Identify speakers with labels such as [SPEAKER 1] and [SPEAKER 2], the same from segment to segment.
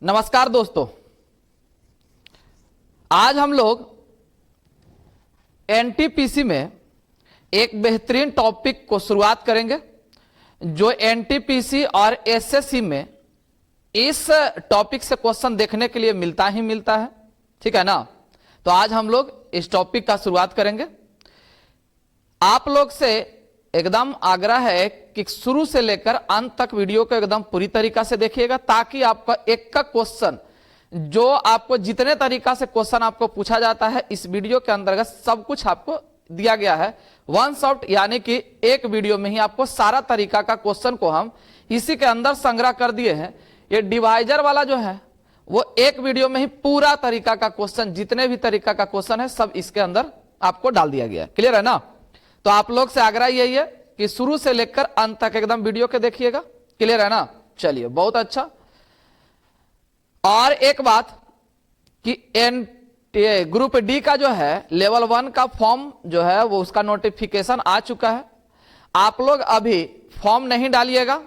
[SPEAKER 1] नमस्कार दोस्तों, आज हम लोग एनटीपीसी में एक बेहतरीन टॉपिक को शुरुआत करेंगे जो एनटीपीसी और एसएससी में इस टॉपिक से क्वेश्चन देखने के लिए मिलता ही मिलता है। ठीक है ना। तो आज हम लोग इस टॉपिक का शुरुआत करेंगे। आप लोग से एकदम आग्रह है कि शुरू से लेकर अंत तक वीडियो को एकदम पूरी तरीका से देखिएगा, ताकि आपका एक का क्वेश्चन जो आपको जितने तरीका से क्वेश्चन आपको पूछा जाता है इस वीडियो के अंतर्गत सब कुछ आपको दिया गया है वन शॉट, यानी कि एक वीडियो में ही आपको सारा तरीका का क्वेश्चन को हम इसी के अंदर संग्रह कर दिए हैं। ये डिवाइजर वाला जो है वो एक वीडियो में ही पूरा तरीका का क्वेश्चन, जितने भी तरीका का क्वेश्चन है सब इसके अंदर आपको डाल दिया गया है। क्लियर है ना। तो आप लोग से आग्रह यही है कि शुरू से लेकर अंत तक एकदम वीडियो के देखिएगा। क्लियर है ना। चलिए, बहुत अच्छा। और एक बात कि ग्रुप डी का जो है लेवल 1 का फॉर्म जो है वो उसका नोटिफिकेशन आ चुका है। आप लोग अभी फॉर्म नहीं डालिएगा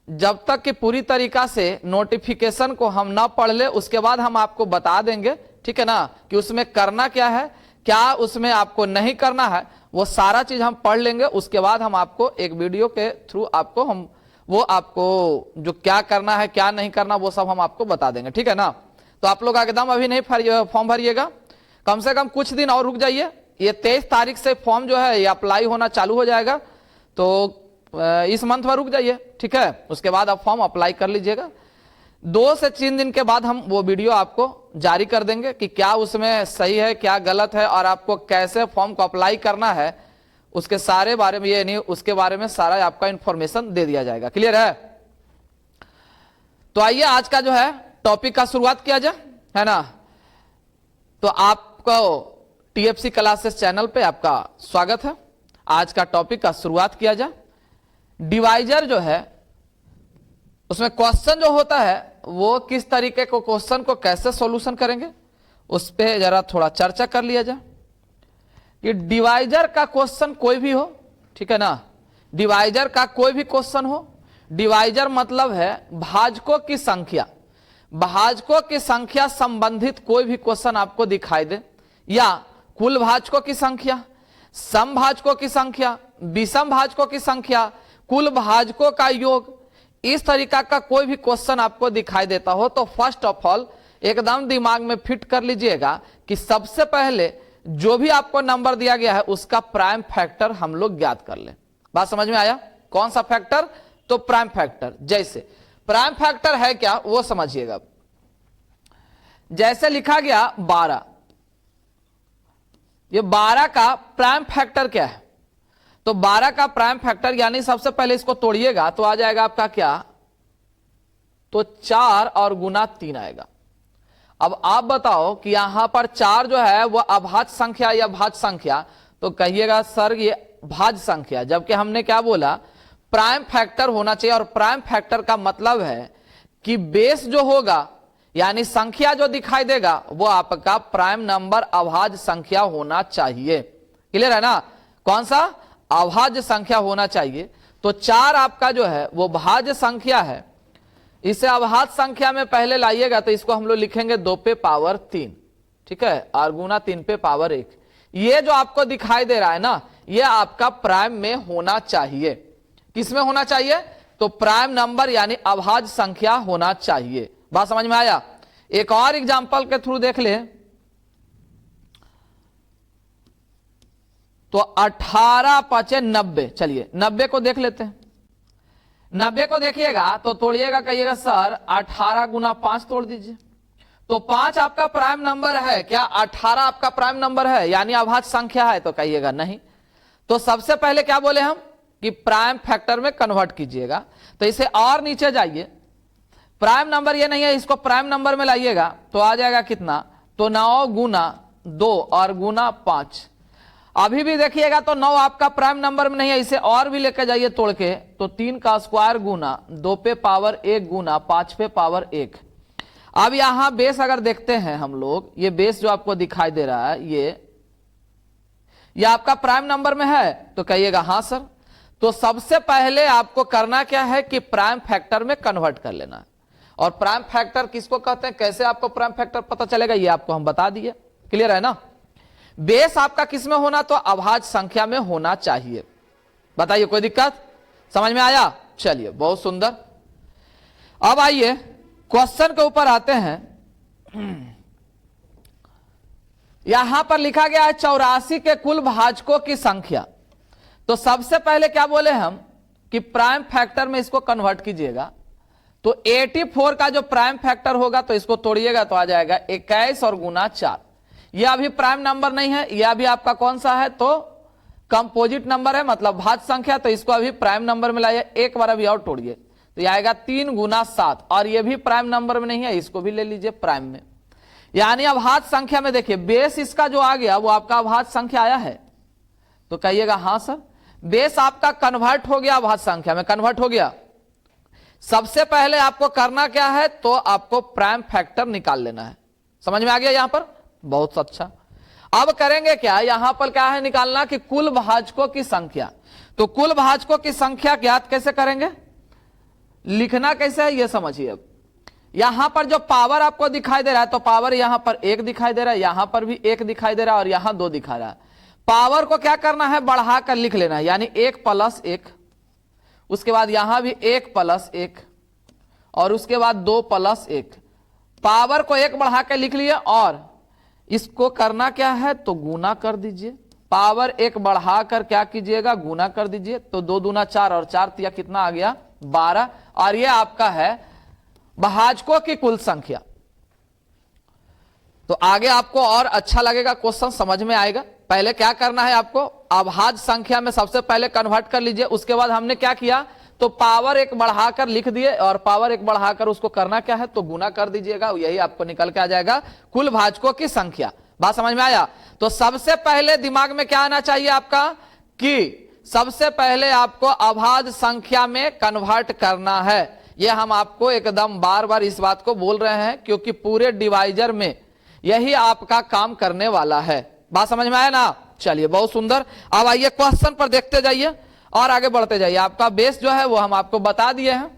[SPEAKER 1] जब तक कि पूरी तरीका से नोटिफिकेशन को हम ना पढ़ ले, उसके बाद हम आपको बता देंगे। ठीक है ना, कि उसमें करना क्या है, क्या उसमें आपको नहीं करना है, वो सारा चीज हम पढ़ लेंगे। उसके बाद हम आपको एक वीडियो के थ्रू आपको आपको जो क्या करना है क्या नहीं करना वो सब हम आपको बता देंगे। ठीक है ना। तो आप लोग एकदम अभी नहीं फॉर्म भरिएगा, कम से कम कुछ दिन और रुक जाइए। ये 23 तारीख से फॉर्म जो है ये अप्लाई होना चालू हो जाएगा, तो इस मंथ में रुक जाइए। ठीक है, उसके बाद आप फॉर्म अप्लाई कर लीजिएगा। 2 से 3 दिन के बाद हम वो वीडियो आपको जारी कर देंगे कि क्या उसमें सही है क्या गलत है और आपको कैसे फॉर्म को अप्लाई करना है, उसके सारे बारे में, ये नहीं उसके बारे में सारा आपका इंफॉर्मेशन दे दिया जाएगा। क्लियर है। तो आइए आज का जो है टॉपिक का शुरुआत किया जाए, है ना। तो आपको टीएफसी क्लासेस चैनल पे आपका स्वागत है। आज का टॉपिक का शुरुआत किया जाए। डिवाइजर जो है उसमें क्वेश्चन जो होता है वो किस तरीके को क्वेश्चन को कैसे सॉल्यूशन करेंगे उस पे जरा थोड़ा चर्चा कर लिया जाए। कि डिवाइजर का क्वेश्चन कोई भी हो, ठीक है ना, डिवाइजर का कोई भी क्वेश्चन हो। डिवाइजर मतलब है भाजकों की संख्या, भाजकों की संख्या संबंधित कोई भी क्वेश्चन आपको दिखाई दे, या कुल भाजकों की संख्या, सम भाजकों की संख्या, विषम भाजकों की संख्या, कुल भाजकों का योग, इस तरीका का कोई भी क्वेश्चन आपको दिखाई देता हो तो फर्स्ट ऑफ ऑल एकदम दिमाग में फिट कर लीजिएगा कि सबसे पहले जो भी आपको नंबर दिया गया है उसका प्राइम फैक्टर हम लोग ज्ञात कर लें। बात समझ में आया। कौन सा फैक्टर, तो प्राइम फैक्टर। जैसे प्राइम फैक्टर है क्या वो समझिएगा। जैसे लिखा गया 12, ये 12 का प्राइम फैक्टर क्या है, तो 12 का प्राइम फैक्टर यानी सबसे पहले इसको तोड़िएगा तो आ जाएगा आपका क्या, तो 4 और गुना 3 आएगा। अब आप बताओ कि यहां पर 4 जो है वो अभाज्य संख्या या भाज्य संख्या, तो कहिएगा सर ये भाज्य संख्या, जबकि हमने क्या बोला प्राइम फैक्टर होना चाहिए। और प्राइम फैक्टर का मतलब है कि बेस जो होगा यानी संख्या जो दिखाई देगा वो आपका प्राइम नंबर अभाज्य संख्या होना चाहिए। क्लियर है ना। कौन सा, अभाज्य संख्या होना चाहिए। तो 4 आपका जो है वो भाज्य संख्या है। इसे अभाज्य संख्या में पहले लाइएगा तो इसको हम लोग लिखेंगे 2 पे पावर 3, ठीक है, और गुना 3 पे पावर 1। ये जो आपको दिखाई दे रहा है ना ये आपका प्राइम में होना चाहिए। किस में होना चाहिए, तो प्राइम नंबर यानी अभाज्य संख्या होना चाहिए। बात समझ में आया। एक और एग्जांपल के थ्रू देख ले तो 18 5 90, चलिए 90 को देख लेते हैं। 90 को देखिएगा तो तोड़िएगा, कहिएगा सर 18 गुना 5 तोड़ दीजिए। तो 5 आपका प्राइम नंबर है क्या, 18 आपका प्राइम नंबर है यानी अभाज्य संख्या है, तो कहिएगा नहीं। तो सबसे पहले क्या बोले हम कि प्राइम फैक्टर में कन्वर्ट कीजिएगा। तो इसे और नीचे जाइए, प्राइम नंबर ये नहीं है, इसको प्राइम नंबर में लाइएगा तो आ जाएगा कितना, तो 9 गुना 2 और गुना 5। अभी भी देखिएगा तो 9 आपका प्राइम नंबर में नहीं है, इसे और भी लेकर जाइए तोड़ के, तो 3 का स्क्वायर गुना 2 पे पावर 1 गुना 5 पे पावर 1। अब यहां बेस अगर देखते हैं हम लोग, ये बेस जो आपको दिखाई दे रहा है ये आपका प्राइम नंबर में है, तो कहिएगा हां सर। तो सबसे पहले आपको करना क्या है कि प्राइम फैक्टर में कन्वर्ट कर लेना है। और प्राइम फैक्टर किसको कहते हैं, कैसे आपको प्राइम फैक्टर पता चलेगा, ये आपको हम बता दिए। क्लियर है ना। बेस आपका किस में होना, तो अभाज्य संख्या में होना चाहिए। बताइए कोई दिक्कत, समझ में आया। चलिए बहुत सुंदर। अब आइए क्वेश्चन के ऊपर आते हैं। यहां पर लिखा गया है 84 के कुल भाजकों की संख्या। तो सबसे पहले क्या बोले हम कि प्राइम फैक्टर में इसको कन्वर्ट कीजिएगा। तो 84 का जो प्राइम फैक्टर होगा तो इसको तोड़िएगा तो आ जाएगा 21 और गुना 4। यह अभी प्राइम नंबर नहीं है, यह अभी आपका कौन सा है, तो कंपोजिट नंबर है, मतलब भाज्य संख्या। तो इसको अभी प्राइम नंबर में लाइए, एक बार अभी और तोड़िए तो यह आएगा 3 गुना 7। और यह भी प्राइम नंबर में नहीं है, इसको भी ले लीजिए प्राइम में। यानी अभाज्य संख्या में देखिए बेस इसका जो आ गया वो आपका अभाज्य संख्या आया है। तो कहिएगा हाँ सर, बेस आपका कन्वर्ट हो गया, अभाज्य संख्या में कन्वर्ट हो गया। सबसे पहले आपको करना क्या है, तो आपको प्राइम फैक्टर निकाल लेना है। समझ में आ गया यहां पर, बहुत अच्छा। अब करेंगे क्या, यहां पर क्या है निकालना कि कुल भाजकों की संख्या। तो कुल भाजकों की संख्या ज्ञात कैसे करेंगे, लिखना कैसे है ये समझिए। अब यहां पर जो पावर आपको दिखाई दे रहा है, तो पावर यहां पर 1 दिखाई दे रहा है, यहां पर भी 1 दिखाई दे रहा है और यहां 2 दिखा रहा है। पावर को क्या करना है, बढ़ाकर लिख लेना है, यानी 1 + 1, उसके बाद यहां भी 1 + 1 और उसके बाद 2 + 1। पावर को 1 बढ़ा के लिख लिए और इसको करना क्या है, तो गुना कर दीजिए। पावर 1 बढ़ाकर क्या कीजिएगा, गुना कर दीजिए। तो 2 दूना 4 और 4 तिया कितना आ गया, 12। और ये आपका है भाजकों की कुल संख्या। तो आगे आपको और अच्छा लगेगा, क्वेश्चन समझ में आएगा। पहले क्या करना है आपको, अभाज्य संख्या में सबसे पहले कन्वर्ट कर लीजिए। उसके बाद हमने क्या किया, तो पावर 1 बढ़ाकर लिख दिए और पावर 1 बढ़ाकर उसको करना क्या है, तो गुना कर दीजिएगा। यही आपको निकल के आ जाएगा कुल भाजकों की संख्या। बात समझ में आया। तो सबसे पहले दिमाग में क्या आना चाहिए आपका, कि सबसे पहले आपको अभाज्य संख्या में कन्वर्ट करना है। यह हम आपको एकदम बार बार इस बात को बोल रहे हैं, क्योंकि पूरे डिवाइजर में यही आपका काम करने वाला है। बात समझ में आया ना। चलिए बहुत सुंदर। अब आइए क्वेश्चन पर देखते जाइए और आगे बढ़ते जाइए। आपका बेस जो है वो हम आपको बता दिए हैं।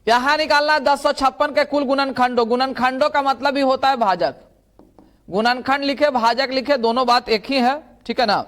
[SPEAKER 1] यहां निकालना 1056 के कुल गुणनखंडों। गुणनखंडों का मतलब ही होता है भाजक। गुणनखंड लिखे, भाजक लिखे, दोनों बात एक ही है, ठीक है ना।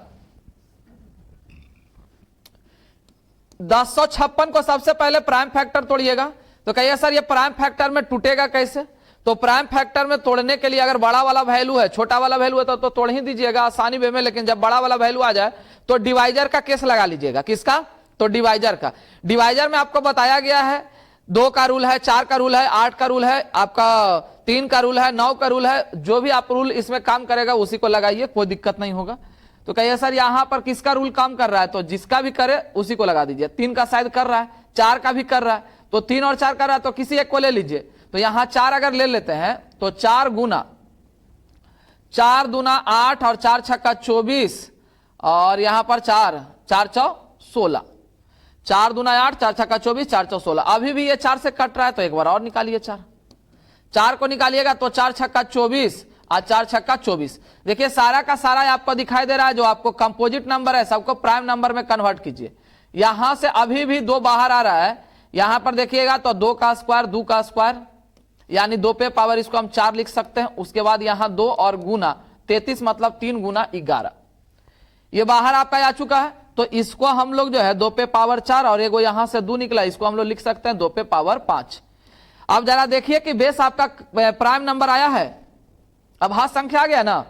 [SPEAKER 1] 1056 को सबसे पहले प्राइम फैक्टर तोड़िएगा। तो कहिए सर ये प्राइम फैक्टर में टूटेगा कैसे, तो प्राइम फैक्टर में तोड़ने के लिए अगर बड़ा वाला वैल्यू है, छोटा वाला वैल्यू है तो तोड़ ही दीजिएगा आसानी वे में। लेकिन जब बड़ा वाला वैल्यू आ जाए तो डिवाइजर का केस लगा लीजिएगा। किसका, तो डिवाइजर का। डिवाइजर में आपको बताया गया है 2 का रूल है, 4 का रूल है, 8 का रूल है, आपका 3 का रूल है, 9 का रूल है। जो भी आप रूल इसमें काम करेगा उसी को लगाइए, कोई दिक्कत नहीं होगा। तो कहिए सर यहां पर किसका रूल काम कर रहा है, तो जिसका भी करे उसी को लगा दीजिए। 3 का शायद कर रहा है, 4 का भी कर रहा है, तो 3 और 4 कर रहा है तो किसी एक को ले लीजिए। तो यहां 4 अगर ले लेते हैं तो 4 गुना 4 दूना 8 और 4 छक्का 24 और यहां पर 4 4 चौ 16। 4 दूना 8, 4 छक्का 24, 4 चौ 16। अभी भी ये 4 से कट रहा है तो एक बार और निकालिए। 4 को निकालिएगा तो 4 छक्का 24 और 4 छक्का 24। देखिए सारा का सारा आपको दिखाई दे रहा है। जो आपको कंपोजिट नंबर है सबको प्राइम नंबर में कन्वर्ट कीजिए। यहां से अभी भी 2 बाहर आ रहा है। यहां पर देखिएगा तो 2 का स्क्वायर 2 का स्क्वायर यानी 2 पे पावर, इसको हम 4 लिख सकते हैं। उसके बाद यहां 2 और गुना 33 मतलब 3 गुना 11। ये बाहर आपका आ चुका है। तो इसको हम लोग जो है 2 पे पावर 4 और एगो यहां से 2 निकला, इसको हम लोग लिख सकते हैं 2 पे पावर 5। अब जरा देखिए कि बेस आपका प्राइम नंबर आया है, अभाज्य संख्या आ गया ना।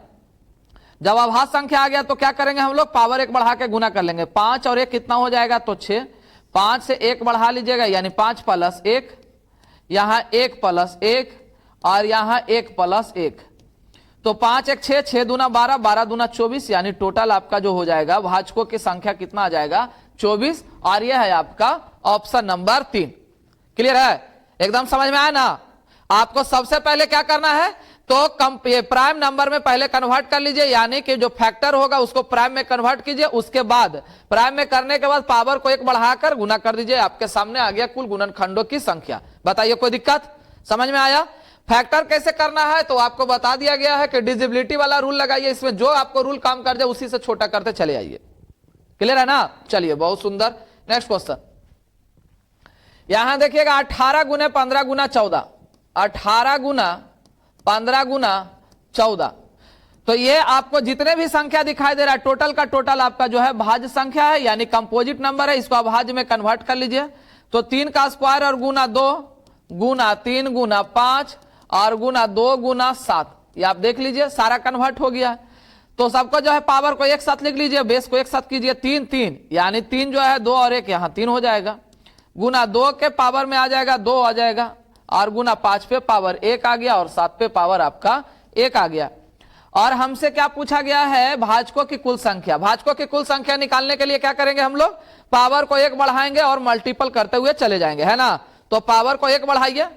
[SPEAKER 1] जब अभाज्य संख्या आ गया तो क्या करेंगे हम लोग, पावर 1 बढ़ा के गुना कर लेंगे। 5 और 1 कितना हो जाएगा, तो 6। 5 से 1 बढ़ा लीजिएगा यानी 5 + 1, यहां 1 + 1 और यहां 1 + 1। तो 5 1 6, 6 दूना 12, 12 दूना 24 यानी टोटल आपका जो हो जाएगा भाजकों की संख्या कितना आ जाएगा, 24। और यह है आपका ऑप्शन नंबर 3। क्लियर है, एकदम समझ में आया ना। आपको सबसे पहले क्या करना है, तो प्राइम नंबर में पहले कन्वर्ट कर लीजिए, यानी कि जो फैक्टर होगा उसको प्राइम में कन्वर्ट कीजिए। उसके बाद प्राइम में करने के बाद पावर को 1 बढ़ाकर गुना कर दीजिए। आपके सामने आ गया कुल गुणनखंडों की संख्या। बताइए कोई दिक्कत, समझ में आया। फैक्टर कैसे करना है तो आपको बता दिया गया है कि डिविजिबिलिटी वाला रूल लगाइए। इसमें जो आपको रूल काम कर जाए उसी से छोटा करते चले आइए। क्लियर है ना। चलिए बहुत सुंदर, नेक्स्ट क्वेश्चन। यहां देखिएगा 18 गुने 15 गुना 14, 18 गुना 15 गुना 14। तो ये आपको जितने भी संख्या दिखाई दे रहा है टोटल का टोटल आपका जो है भाज्य संख्या है, यानी कंपोजिट नंबर है। इसको आप भाज्य में कन्वर्ट कर लीजिए। तो 3 का स्क्वायर और गुना 2 गुना 3 गुना 5 और गुना 2 गुना 7, ये आप देख लीजिए सारा कन्वर्ट हो गया है। तो सबको जो है पावर को एक साथ लिख लीजिए, बेस को एक साथ कीजिए, 3 3 यानी 3 जो है 2 और 1 यहाँ 3 हो जाएगा। गुना 2 के पावर में आ जाएगा 2 आ जाएगा, और गुना 5 पे पावर 1 आ गया, और 7 पे पावर आपका 1 आ गया। और हमसे क्या पूछा गया है, भाजकों की कुल संख्या। भाजकों की कुल संख्या निकालने के लिए क्या करेंगे हम लोग, पावर को 1 बढ़ाएंगे और मल्टीपल करते हुए चले जाएंगे, है ना। तो पावर को 1 बढ़ाइए,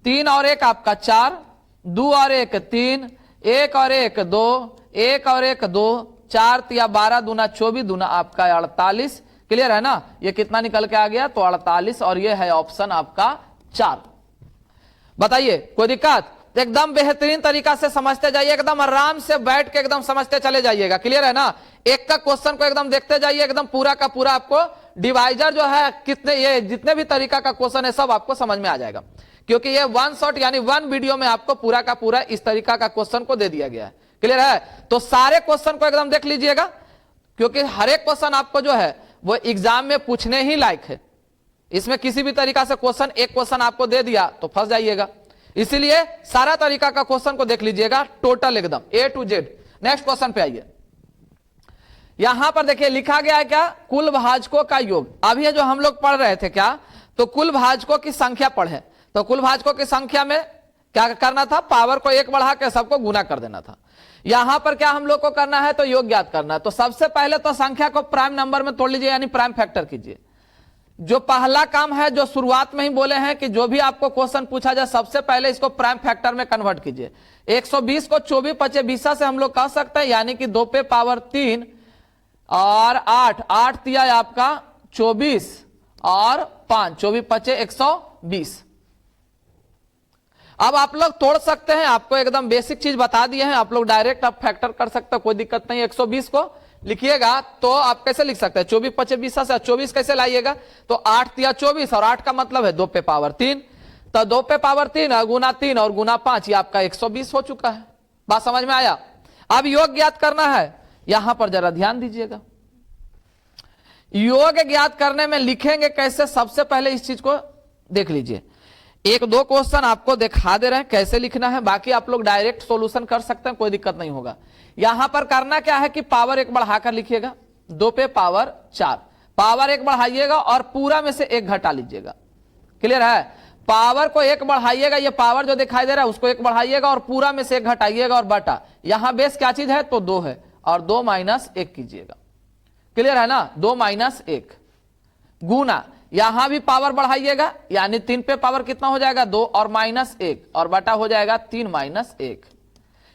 [SPEAKER 1] 3 और 1 आपका 4, 2 और 1 3, 1 और 1 2, 1 और 1 2, 4 तिया 12 दूना 24 दूना आपका 48। क्लियर है ना। ये कितना निकल के आ गया, तो 48, और ये है ऑप्शन आपका 4। बताइए कोई दिक्कत। एकदम बेहतरीन तरीका से समझते जाइए, एकदम आराम से बैठ के एकदम समझते चले जाइएगा। क्लियर है ना। एक का क्वेश्चन को एकदम देखते जाइए, एकदम पूरा का पूरा आपको डिवाइजर जो है कितने, ये जितने भी तरीका का क्वेश्चन है सब आपको समझ में आ जाएगा, क्योंकि ये 1 शॉट यानी 1 वीडियो में आपको पूरा का पूरा इस तरीका का क्वेश्चन को दे दिया गया है। क्लियर है। तो सारे क्वेश्चन को एकदम देख लीजिएगा, क्योंकि हर एक क्वेश्चन आपको जो है वो एग्जाम में पूछने ही लायक है। इसमें किसी भी तरीका से क्वेश्चन, एक क्वेश्चन आपको दे दिया तो फंस जाइएगा। इसीलिए सारा तरीका का क्वेश्चन को देख लीजिएगा टोटल एकदम A to Z। Next question पे आइए। यहां पर देखिए लिखा गया है क्या, कुल भाजकों का योग। अभी जो हम लोग पढ़ रहे थे क्या, तो कुल भाजकों की संख्या पढ़े। तो कुल भाजकों की संख्या में क्या करना था, पावर को 1 बढ़ा के सबको गुना कर देना था। यहां पर क्या हम लोग को करना है, तो योग ज्ञात करना है। तो सबसे पहले तो संख्या को प्राइम नंबर में तोड़ लीजिए, यानी प्राइम फैक्टर कीजिए। जो पहला काम है, जो शुरुआत में ही बोले हैं कि जो भी आपको क्वेश्चन पूछा जाए सबसे पहले इसको प्राइम फैक्टर में कन्वर्ट कीजिए। 120 को 24 पचे 20 से हम लोग कह सकते हैं, यानी कि 2 पे पावर 3 और 8, 8 तिया आपका 24 और 5, 24 पचे 120। अब आप लोग तोड़ सकते हैं, आपको एकदम बेसिक चीज बता दिए हैं, आप लोग डायरेक्ट आप फैक्टर कर सकते हैं, कोई दिक्कत नहीं। 120 को लिखिएगा तो आप कैसे लिख सकते हैं, 24 पचे 20 से 24 कैसे लाइएगा, तो 8 तिया 24 और 8 का मतलब है 2 पे पावर 3, तो 2 पे पावर 3 गुना 3 और गुना 5, ये आपका 120 हो चुका है। बात समझ में आया। अब योग ज्ञात करना है, यहां पर जरा ध्यान दीजिएगा। योग ज्ञात करने में लिखेंगे कैसे, सबसे पहले इस चीज को देख लीजिए। 1-2 क्वेश्चन आपको दिखा दे रहे हैं कैसे लिखना है, बाकी आप लोग डायरेक्ट सॉल्यूशन कर सकते हैं, कोई दिक्कत नहीं होगा। यहां पर करना क्या है कि पावर 1 बढ़ाकर लिखिएगा, 2 पे पावर 4, पावर 1 बढ़ाइएगा और पूरा में से 1 घटा लीजिएगा। क्लियर है। पावर को 1 बढ़ाइएगा, ये पावर जो दिखाई दे रहा है उसको 1 बढ़ाइएगा और पूरा में से 1 घटाइएगा और बटा। यहां बेस क्या चीज है, तो 2 है, और 2 माइनस 1 कीजिएगा। क्लियर है ना। 2 माइनस 1 गुना, यहां भी पावर बढ़ाइएगा, यानी 3 पे पावर कितना हो जाएगा 2 और माइनस 1 और बटा हो जाएगा 3 माइनस 1,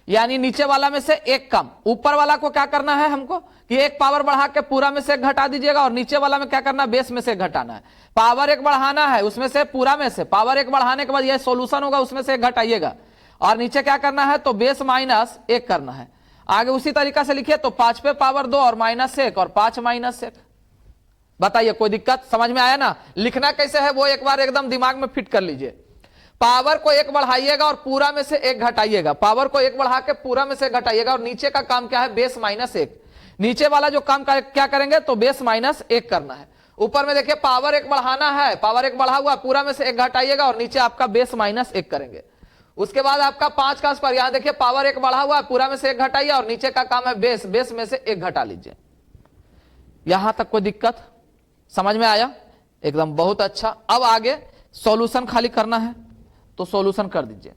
[SPEAKER 1] यानी नीचे वाला में से 1 कम। ऊपर वाला को क्या करना है हमको कि 1 पावर बढ़ा के पूरा में से 1 घटा दीजिएगा, और नीचे वाला में क्या करना है, बेस में से 1 घटाना है। पावर 1 बढ़ाना है, उसमें से पूरा में से पावर 1 बढ़ाने के बाद यह सोल्यूशन होगा, उसमें से 1 घटाइएगा, और नीचे क्या करना है, तो बेस माइनस 1 करना है। आगे उसी तरीका से लिखिए, तो 5 पे पावर 2 और माइनस 1 और 5 माइनस 1। बताइए कोई दिक्कत, समझ में आया ना। लिखना कैसे है वो एक बार एकदम दिमाग में फिट कर लीजिए। पावर को 1 बढ़ाइएगा और पूरा में से 1 घटाइएगा, पावर को 1 बढ़ा के पूरा में से 1 घटाइएगा, और नीचे का काम क्या है, बेस माइनस 1। नीचे वाला जो काम क्या करेंगे, तो बेस माइनस 1 करना है। ऊपर में देखिए पावर 1 बढ़ाना है, पावर 1 बढ़ा हुआ, पूरा में से 1 घटाइएगा और नीचे आपका बेस माइनस 1 करेंगे। उसके बाद आपका 5 का स्क्वायर, यहां देखिए पावर 1 बढ़ा हुआ है, पूरा में से 1 घटाइए और नीचे का काम है बेस, बेस में से 1 घटा लीजिए। यहां तक कोई दिक्कत, समझ में आया एकदम, बहुत अच्छा। अब आगे सॉल्यूशन खाली करना है, तो सॉल्यूशन कर दीजिए।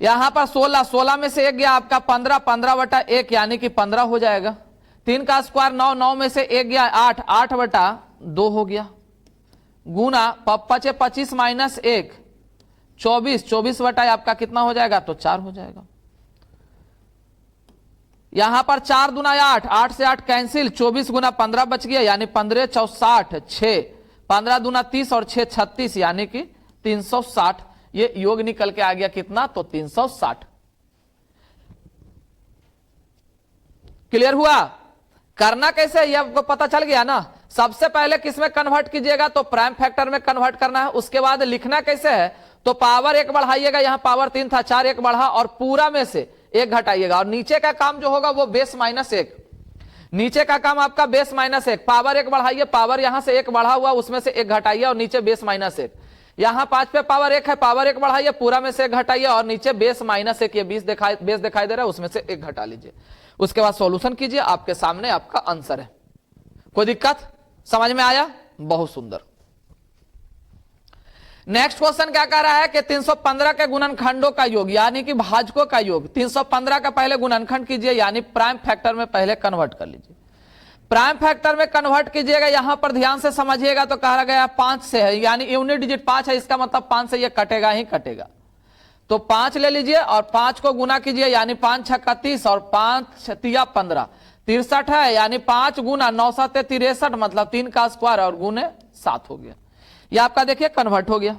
[SPEAKER 1] यहां पर 16 में से 1 गया आपका 15, 15 बटा 1 यानी कि 15 हो जाएगा। 3 का स्क्वायर 9, 9 में से 1 गया 8, 8 बटा 2 हो गया। गुना 5 25 माइनस 1 24, 24 बटा आपका कितना हो जाएगा, तो 4 हो जाएगा। यहां पर 4 दूना 8, 8 से 8 कैंसिल, 24 गुना 15 बच गया, यानी 15 4 60, 6 15 दूना 30 और 6 36, यानी कि 360। ये योग निकल के आ गया कितना, तो 360। क्लियर हुआ। करना कैसे ये आपको पता चल गया ना। सबसे पहले किस में कन्वर्ट कीजिएगा, तो प्राइम फैक्टर में कन्वर्ट करना है। उसके बाद लिखना कैसे है, तो पावर 1 बढ़ाइएगा, यहां पावर 3 था, 4 1 बढ़ा और पूरा में से 1 घटाइएगा, और नीचे का काम जो होगा वो बेस माइनस 1, नीचे का काम आपका बेस माइनस 1, पावर 1 बढ़ाइए, पावर यहां से 1 बढ़ा हुआ उसमें से 1 घटाइए और नीचे बेस माइनस 1, यहां 5 पे पावर 1 है, पावर 1 बढ़ाइए, पूरा में से 1 घटाइए और नीचे बेस माइनस 1, ये बेस दिखाई दे रहा है उसमें से 1 घटा लीजिए। उसके बाद सॉल्यूशन कीजिए, आपके सामने आपका आंसर है। कोई दिक्कत, समझ में आया? बहुत सुंदर। नेक्स्ट क्वेश्चन क्या कह रहा है कि 315 के गुणनखंडों का योग यानी कि भाजकों का योग, 315 का पहले गुणनखंड कीजिए यानी प्राइम फैक्टर में पहले कन्वर्ट कर लीजिए। प्राइम फैक्टर में कन्वर्ट कीजिएगा, यहां पर ध्यान से समझिएगा, तो कहा गया 5 से है यानी यूनिट डिजिट 5 है, इसका मतलब 5 से ये कटेगा ही कटेगा, तो 5 ले लीजिए और 5 को गुना कीजिए यानी 5 6 30 और 5 6 15 63 है, यानी 5 गुना 9 7 63 मतलब 3 का स्क्वायर और गुने 7 हो गया। ये आपका देखिए कन्वर्ट हो गया।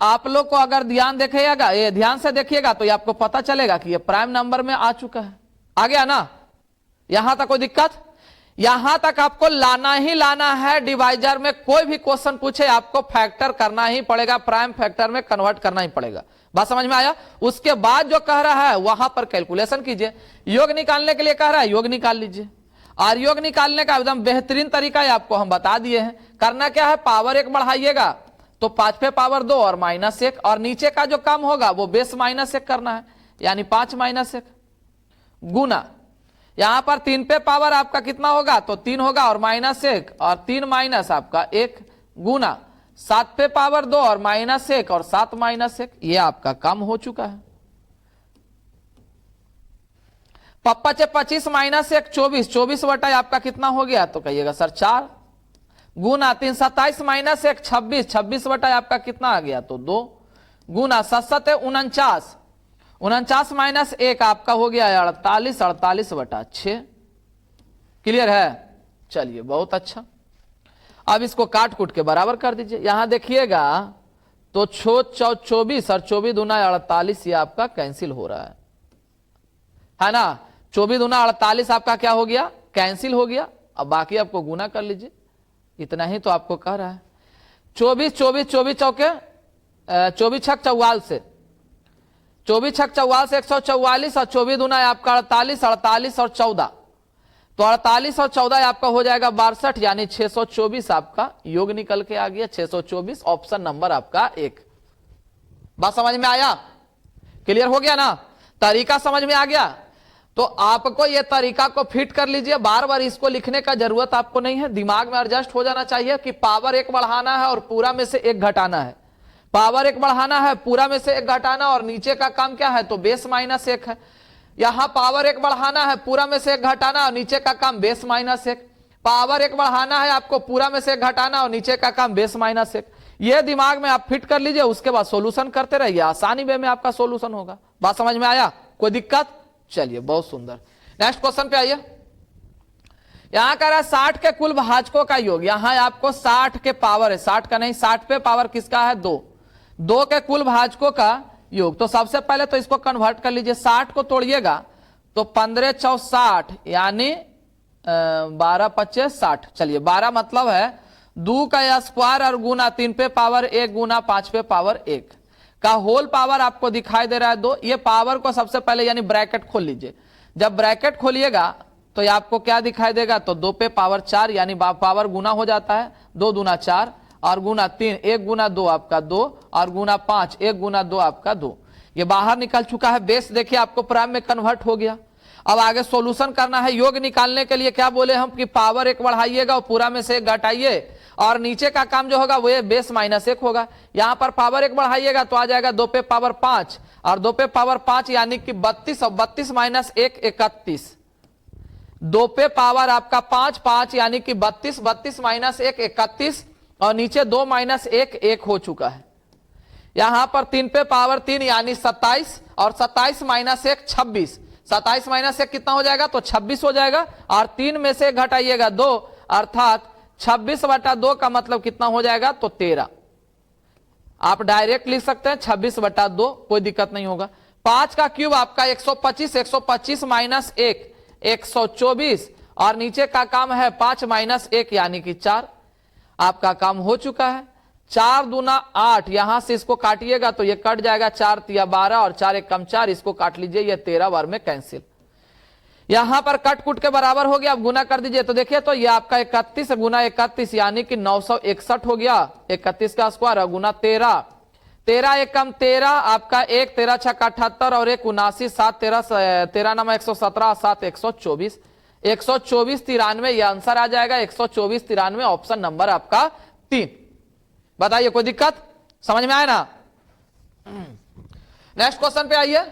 [SPEAKER 1] आप लोग को अगर ध्यान देखिएगा, ये ध्यान से देखिएगा तो ये आपको पता चलेगा कि ये प्राइम नंबर में आ चुका है। आ गया ना? यहां तक कोई दिक्कत? यहां तक आपको लाना ही लाना है। डिवाइजर में कोई भी क्वेश्चन पूछे आपको फैक्टर करना ही पड़ेगा, प्राइम फैक्टर में कन्वर्ट करना ही पड़ेगा। बात समझ में आया? उसके बाद जो कह रहा है वहां पर कैलकुलेशन कीजिए। योग निकालने के लिए कह रहा है, योग निकाल लीजिए। और योग निकालने का एकदम बेहतरीन तरीका है, आपको हम बता दिए हैं। करना क्या है, पावर 1 बढ़ाइएगा तो 5 पे पावर 2 और माइनस 1, और नीचे का जो काम होगा वो बेस माइनस 1 करना है यानी 5 माइनस 1 गुना, यहां पर 3 पे पावर आपका कितना होगा, तो 3 होगा और माइनस 1 और 3 माइनस आपका 1 गुना 7 पे पावर 2 और माइनस 1 और 7 माइनस 1, ये आपका काम हो चुका है। पप्पा 25 माइनस 1 24, 24 बटा आपका कितना हो गया, तो कहिएगा सर 4 गुना 3 27 माइनस 1 26, 26 बटा आपका कितना आ गया, तो 2 गुना 7 7 49, 49 माइनस 1 आपका हो गया 48, 48 बटा 6। क्लियर है? चलिए बहुत अच्छा। अब इसको काट कूट के बराबर कर दीजिए। यहां देखिएगा तो 24 और 24 दूना 48, ये आपका कैंसिल हो रहा है ना? 24 दूना 48 आपका क्या हो गया, कैंसिल हो गया। अब बाकी आपको गुना कर लीजिए, इतना ही तो आपको कह रहा है। 24 24 24 चौके 24 छक 44 से 24 छक 44 144 और 24 दूना आपका 48, 48 और 14, तो 48 और 14 आपका हो जाएगा 62 यानी 624 आपका योग निकल के आ गया। 624 ऑप्शन नंबर आपका 1। बात समझ में आया? क्लियर हो गया ना? तरीका समझ में आ गया? तो आपको ये तरीका को फिट कर लीजिए, बार बार इसको लिखने का जरूरत आपको नहीं है, दिमाग में एडजस्ट हो जाना चाहिए कि पावर 1 बढ़ाना है और पूरा में से 1 घटाना है। पावर 1 बढ़ाना है, पूरा में से 1 घटाना, और नीचे का काम क्या है, तो बेस माइनस 1 है। यहां पावर 1 बढ़ाना है, पूरा में से 1 घटाना और नीचे का काम बेस माइनस 1। पावर 1 बढ़ाना है आपको, पूरा में से 1 घटाना और नीचे का काम बेस माइनस 1। ये दिमाग में आप फिट कर लीजिए, उसके बाद सोल्यूशन करते रहिए, आसानी वे में आपका सोल्यूशन होगा। बात समझ में आया? कोई दिक्कत? चलिए बहुत सुंदर। नेक्स्ट क्वेश्चन पे आइए। यहां कह रहा है 60 के कुल भाजकों का योग, यहां आपको 60 के पावर है, 60 का नहीं, 60 पे पावर किसका है, 2 के कुल भाजकों का योग। तो सबसे पहले तो इसको कन्वर्ट कर लीजिए, 60 को तोड़िएगा तो 15 4 60 यानी 12 25 60। चलिए 12 मतलब है 2 का स्क्वायर और गुना 3 पे पावर 1 गुना 5 पे पावर 1 का होल पावर आपको दिखाई दे रहा है 2। ये पावर को सबसे पहले यानी ब्रैकेट खोल लीजिए। जब ब्रैकेट खोलिएगा तो ये आपको क्या दिखाई देगा, तो 2 पे पावर 4 यानी पावर गुना हो जाता है, 2 दूना 4 और गुना 3, 1 गुना 2 आपका 2 और गुना 5, 1 गुना 2 आपका 2। ये बाहर निकल चुका है। बेस देखिए आपको प्राइम में कन्वर्ट हो गया। अब आगे सॉल्यूशन करना है। योग निकालने के लिए क्या बोले हम कि पावर 1 बढ़ाइएगा और पूरा में से 1 घटाइए, और नीचे का काम जो होगा वो बेस माइनस 1 होगा। यहां पर पावर 1 बढ़ाइएगा तो आ जाएगा 2 पे पावर 5 और 2 पे पावर 5 यानी कि 32 और 32 माइनस 1 31। 2 पे पावर आपका 5 5 यानी कि 32, 32 माइनस 1 31 और नीचे 2 माइनस 1 1 हो चुका है। यहां पर 3 पे पावर 3 यानी 27 और 27 माइनस 1 26। 27 माइनस 1 कितना हो जाएगा, तो 26 हो जाएगा, और 3 में से घटाइएगा 2 अर्थात 26 बटा 2 का मतलब कितना हो जाएगा, तो 13। आप डायरेक्ट लिख सकते हैं 26 बटा 2, कोई दिक्कत नहीं होगा। 5 का क्यूब आपका 125, 125 माइनस 1 124 और नीचे का काम है 5 - 1 यानी कि 4। आपका काम हो चुका है। 4 दूना 8, यहां से इसको काटिएगा तो ये कट जाएगा, 4 तिया 12 और 4 एक कम 4, इसको काट लीजिए, ये 13 बार में कैंसिल। यहां पर कट कुट के बराबर हो गया। अब गुना कर दीजिए तो देखिए तो ये आपका 31 गुना 31 यानी कि 961 हो गया। 31 का स्क्वायर गुना 13, 13 एक कम 13 आपका 1, 13 छक्का 78 और 1 79, 7 13 नामा 117, 7 124, 124 93 ये आंसर आ जाएगा। 124 93 ऑप्शन नंबर आपका 3। बताइए कोई दिक्कत, समझ में आया ना? नेक्स्ट क्वेश्चन पे आइए।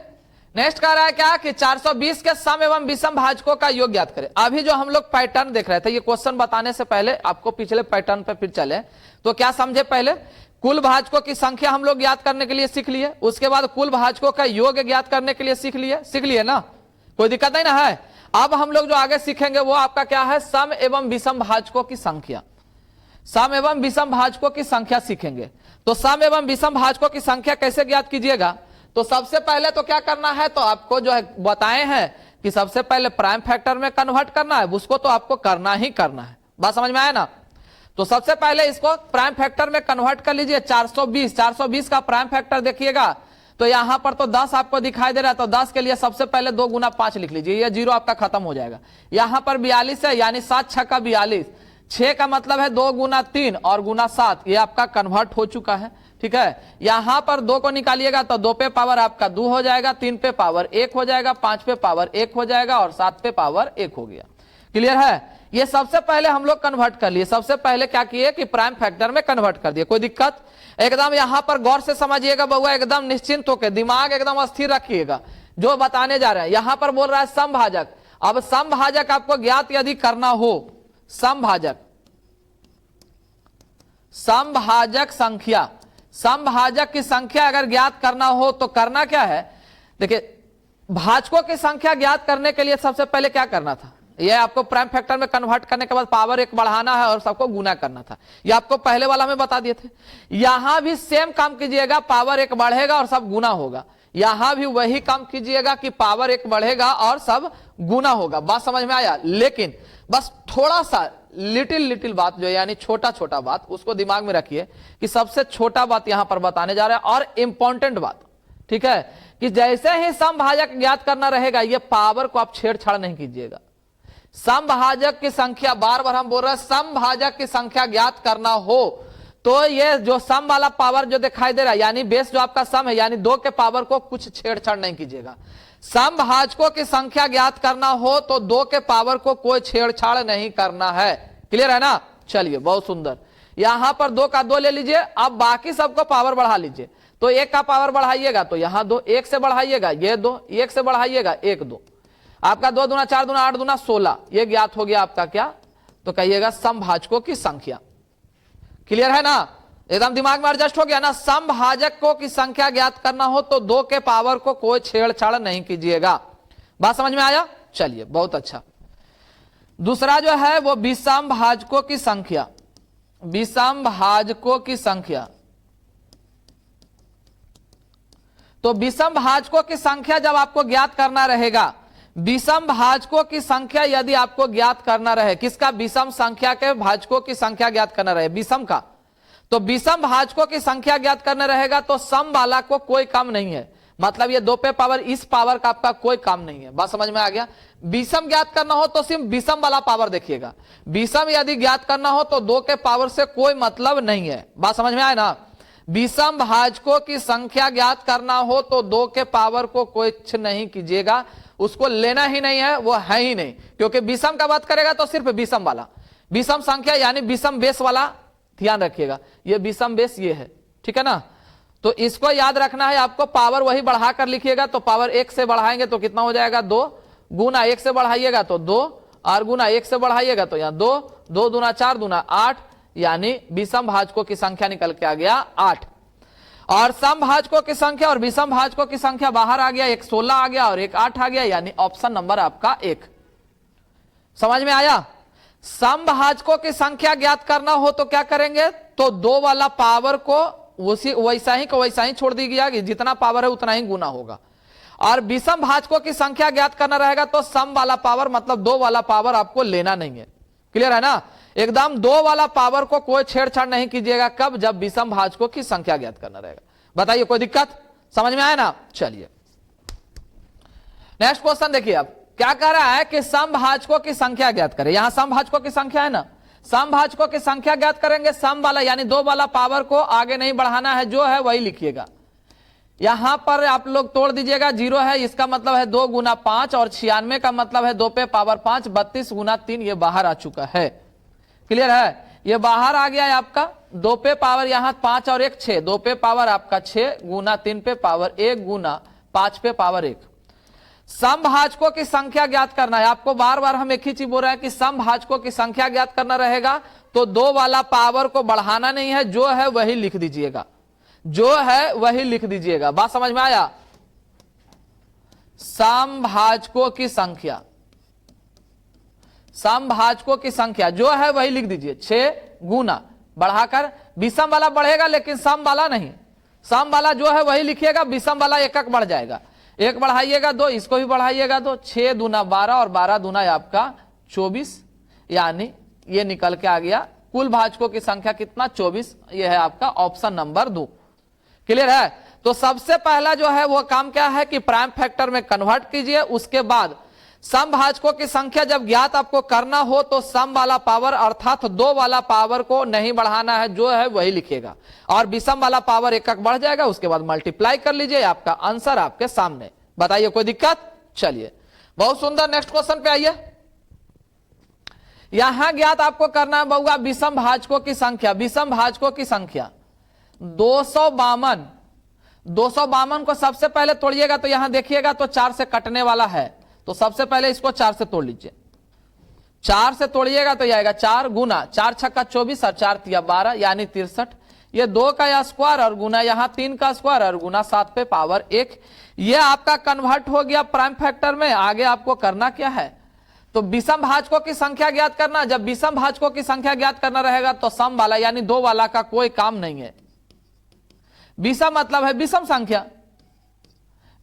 [SPEAKER 1] नेक्स्ट कह रहा है क्या कि 420 के सम एवं विषम भाजकों का योग ज्ञात करें। अभी जो हम लोग पैटर्न देख रहे थे, ये क्वेश्चन बताने से पहले आपको पिछले पैटर्न पे फिर चले तो क्या समझे। पहले कुल भाजकों की संख्या हम लोग ज्ञात करने के लिए सीख लिए, उसके बाद कुल भाजकों का योग ज्ञात करने के लिए सीख लिए ना, कोई दिक्कत नहीं ना है। अब हम लोग जो आगे सीखेंगे वो आपका क्या है, सम एवं विषम भाजकों की संख्या, सम एवं विषम भाजकों की संख्या सीखेंगे। तो सम एवं विषम भाजकों की संख्या कैसे ज्ञात कीजिएगा, तो सबसे पहले तो क्या करना है, तो आपको जो है बताए हैं कि सबसे पहले प्राइम फैक्टर में कन्वर्ट करना है, उसको तो आपको करना ही करना है। बात समझ में आया ना? तो सबसे पहले इसको प्राइम फैक्टर में कन्वर्ट कर लीजिए। 420 का प्राइम फैक्टर देखिएगा तो यहां पर तो 10 आपको दिखाई दे रहा है, तो 10 के लिए सबसे पहले 2 गुना 5 लिख लीजिए, ये 0 आपका खत्म हो जाएगा। यहां पर 42 है यानी 7 छक्का 42, 6 का मतलब है 2 गुना 3 और गुना 7, ये आपका कन्वर्ट हो चुका है। ठीक है, यहां पर 2 को निकालिएगा तो 2 पे पावर आपका 2 हो जाएगा, 3 पे पावर 1 हो जाएगा, 5 पे पावर 1 हो जाएगा और 7 पे पावर 1 हो गया। क्लियर है? ये सबसे पहले हम लोग कन्वर्ट कर लिए। सबसे पहले क्या किए कि प्राइम फैक्टर में कन्वर्ट कर दिए। कोई दिक्कत? एकदम यहां पर गौर से समझिएगा बउआ, एकदम निश्चिंत होकर दिमाग एकदम स्थिर रखिएगा जो बताने जा रहे हैं। यहां पर बोल रहा है समभाजक। अब समभाजक आपको ज्ञात यदि करना हो, समभाजक संख्या, समभाजक की संख्या अगर ज्ञात करना हो तो करना क्या है, देखिए भाजकों की संख्या ज्ञात करने के लिए सबसे पहले क्या करना था, यह आपको प्राइम फैक्टर में कन्वर्ट करने के बाद पावर 1 बढ़ाना है और सबको गुना करना था। यह आपको पहले वाला में बता दिए थे। यहां भी सेम काम कीजिएगा, पावर 1 बढ़ेगा और सब गुना होगा। यहां भी वही काम कीजिएगा कि पावर 1 बढ़ेगा और सब गुना होगा। बात समझ में आया? लेकिन बस थोड़ा सा लिटिल बात जो यानी छोटा छोटा बात उसको दिमाग में रखिए कि सबसे छोटा बात यहां पर बताने जा रहे हैं और इंपॉर्टेंट बात, ठीक है, कि जैसे ही समभाजक ज्ञात करना रहेगा ये पावर को आप छेड़छाड़ नहीं कीजिएगा। समभाजक की संख्या, बार बार हम बोल रहे हैं, समभाजक की संख्या ज्ञात करना हो तो ये जो सम वाला पावर जो दिखाई दे रहा है यानी बेस जो आपका सम है यानी 2 के पावर को कुछ छेड़छाड़ नहीं कीजिएगा। समभाजकों की संख्या ज्ञात करना हो तो 2 के पावर को कोई छेड़छाड़ नहीं करना है। क्लियर है ना? चलिए बहुत सुंदर। यहां पर 2 का 2 ले लीजिए। अब बाकी सबको पावर बढ़ा लीजिए। तो 1 का पावर बढ़ाइएगा तो यहां 2, 1 से बढ़ाइएगा ये 2, 1 से बढ़ाइएगा 1 2, आपका 2 दूना 4 दूना 8 दूना 16, ये ज्ञात हो गया आपका क्या, तो कहिएगा समभाजकों की संख्या। क्लियर है ना? एकदम दिमाग में एडजस्ट हो गया ना? समभाजकों की संख्या ज्ञात करना हो तो 2 के पावर को कोई छेड़छाड़ नहीं कीजिएगा। बात समझ में आया? चलिए बहुत अच्छा। दूसरा जो है वो विषम भाजकों की संख्या, विषम भाजकों की संख्या। तो विषम भाजकों की संख्या जब आपको ज्ञात करना रहेगा, विषम भाजकों की संख्या यदि आपको ज्ञात करना रहे, किसका? विषम संख्या के भाजकों की संख्या ज्ञात करना रहे, विषम का, तो विषम भाजकों की संख्या ज्ञात करना रहेगा तो सम वाला को कोई काम नहीं है। मतलब ये 2 पे पावर इस पावर का आपका कोई काम नहीं है। बात समझ में आ गया? विषम ज्ञात करना हो तो सिर्फ विषम वाला पावर देखिएगा। विषम यदि ज्ञात करना हो तो 2 के पावर से कोई मतलब नहीं है। बात समझ में आया ना? विषम भाजकों की संख्या ज्ञात करना हो तो 2 के पावर को कुछ नहीं कीजिएगा, उसको लेना ही नहीं है, वो है ही नहीं, क्योंकि विषम का बात करेगा तो सिर्फ विषम वाला, विषम संख्या यानी विषम बेस वाला ध्यान रखिएगा। ये विषम बेस ये है, ठीक है ना? तो इसको याद रखना है आपको। पावर वही बढ़ा कर लिखिएगा तो पावर 1 से बढ़ाएंगे तो कितना हो जाएगा 2, गुना 1 से बढ़ाइएगा तो 2 और गुना 1 से बढ़ाइएगा तो यहाँ 2, 2 दूना 4 दूना 8 यानी विषम भाजकों की संख्या निकल के आ गया 8। और सम भाजकों की संख्या और विषम भाजकों की संख्या बाहर आ गया, एक 16 आ गया और एक 8 आ गया, यानी ऑप्शन नंबर आपका 1। समझ में आया? सम भाजकों की संख्या ज्ञात करना हो तो क्या करेंगे, तो 2 वाला पावर को वैसा ही को वैसा ही छोड़ दी गया कि जितना पावर है उतना ही गुना होगा। और विषम भाजकों की संख्या ज्ञात करना रहेगा तो सम वाला पावर मतलब 2 वाला पावर आपको लेना नहीं है। क्लियर है ना, एकदम 2 वाला पावर को कोई छेड़छाड़ नहीं कीजिएगा। कब? जब विषम भाजकों की संख्या ज्ञात करना रहेगा। बताइए कोई दिक्कत? समझ में आया ना? चलिए नेक्स्ट क्वेश्चन देखिए। अब क्या कह रहा है कि समभाजकों की संख्या ज्ञात करें। यहां समभाजकों की संख्या है ना, समभाजकों की संख्या ज्ञात करेंगे। सम वाला यानी 2 वाला पावर को आगे नहीं बढ़ाना है, जो है वही लिखिएगा। यहां पर आप लोग तोड़ दीजिएगा, 0 है इसका मतलब है 2 गुना 5 और 96 का मतलब है 2 पे पावर 5, 32 गुना 3 ये बाहर आ चुका है। क्लियर है, ये बाहर आ गया है आपका 2 पे पावर यहां 5 और 1 6, 2 पे पावर आपका 6 गुना 3 पे पावर 1 गुना 5 पे पावर 1। समभाजकों की संख्या ज्ञात करना है आपको। बार बार हम एक ही चीज बोल रहे हैं कि समभाजकों की संख्या ज्ञात करना रहेगा तो 2 वाला पावर को बढ़ाना नहीं है, जो है वही लिख दीजिएगा, जो है वही लिख दीजिएगा। बात समझ में आया? समभाजकों की संख्या, समभाजकों की संख्या जो है वही लिख दीजिए। 6 गुना बढ़ाकर, विषम वाला बढ़ेगा लेकिन सम वाला नहीं। सम वाला जो है वही लिखिएगा, विषम वाला एक एक बढ़ जाएगा। 1 बढ़ाइएगा 2, इसको भी बढ़ाइएगा 2, 6 दूना 12 और 12 दूना आपका 24, यानी ये निकल के आ गया कुल भाजकों की संख्या कितना? 24। ये है आपका ऑप्शन नंबर 2। क्लियर है? तो सबसे पहला जो है वो काम क्या है कि प्राइम फैक्टर में कन्वर्ट कीजिए। उसके बाद समभाजकों की संख्या जब ज्ञात आपको करना हो तो सम वाला पावर अर्थात 2 वाला पावर को नहीं बढ़ाना है, जो है वही लिखिएगा, और विषम वाला पावर एक एक बढ़ जाएगा। उसके बाद मल्टीप्लाई कर लीजिए, आपका आंसर आपके सामने। बताइए कोई दिक्कत? चलिए बहुत सुंदर, नेक्स्ट क्वेश्चन पे आइए। यहां ज्ञात आपको करना है बहुआ विषम भाजकों की संख्या। विषम भाजकों की संख्या 252। 252 को सबसे पहले तोड़िएगा तो यहां देखिएगा तो 4 से कटने वाला है, तो सबसे पहले इसको 4 से तोड़ लीजिए। 4 से तोड़िएगा तो आएगा 4 गुना 4 छक्का 24 और 4 तिया 12 यानी 63। ये 2 का स्क्वायर और गुना यहां 3 का स्क्वायर और गुना 7 पे पावर 1। ये आपका कन्वर्ट हो गया प्राइम फैक्टर में। आगे आपको करना क्या है? तो विषम भाजकों की संख्या ज्ञात करना। जब विषम भाजकों की संख्या ज्ञात करना रहेगा तो सम वाला यानी 2 वाला का कोई काम नहीं है। विषम मतलब है विषम संख्या,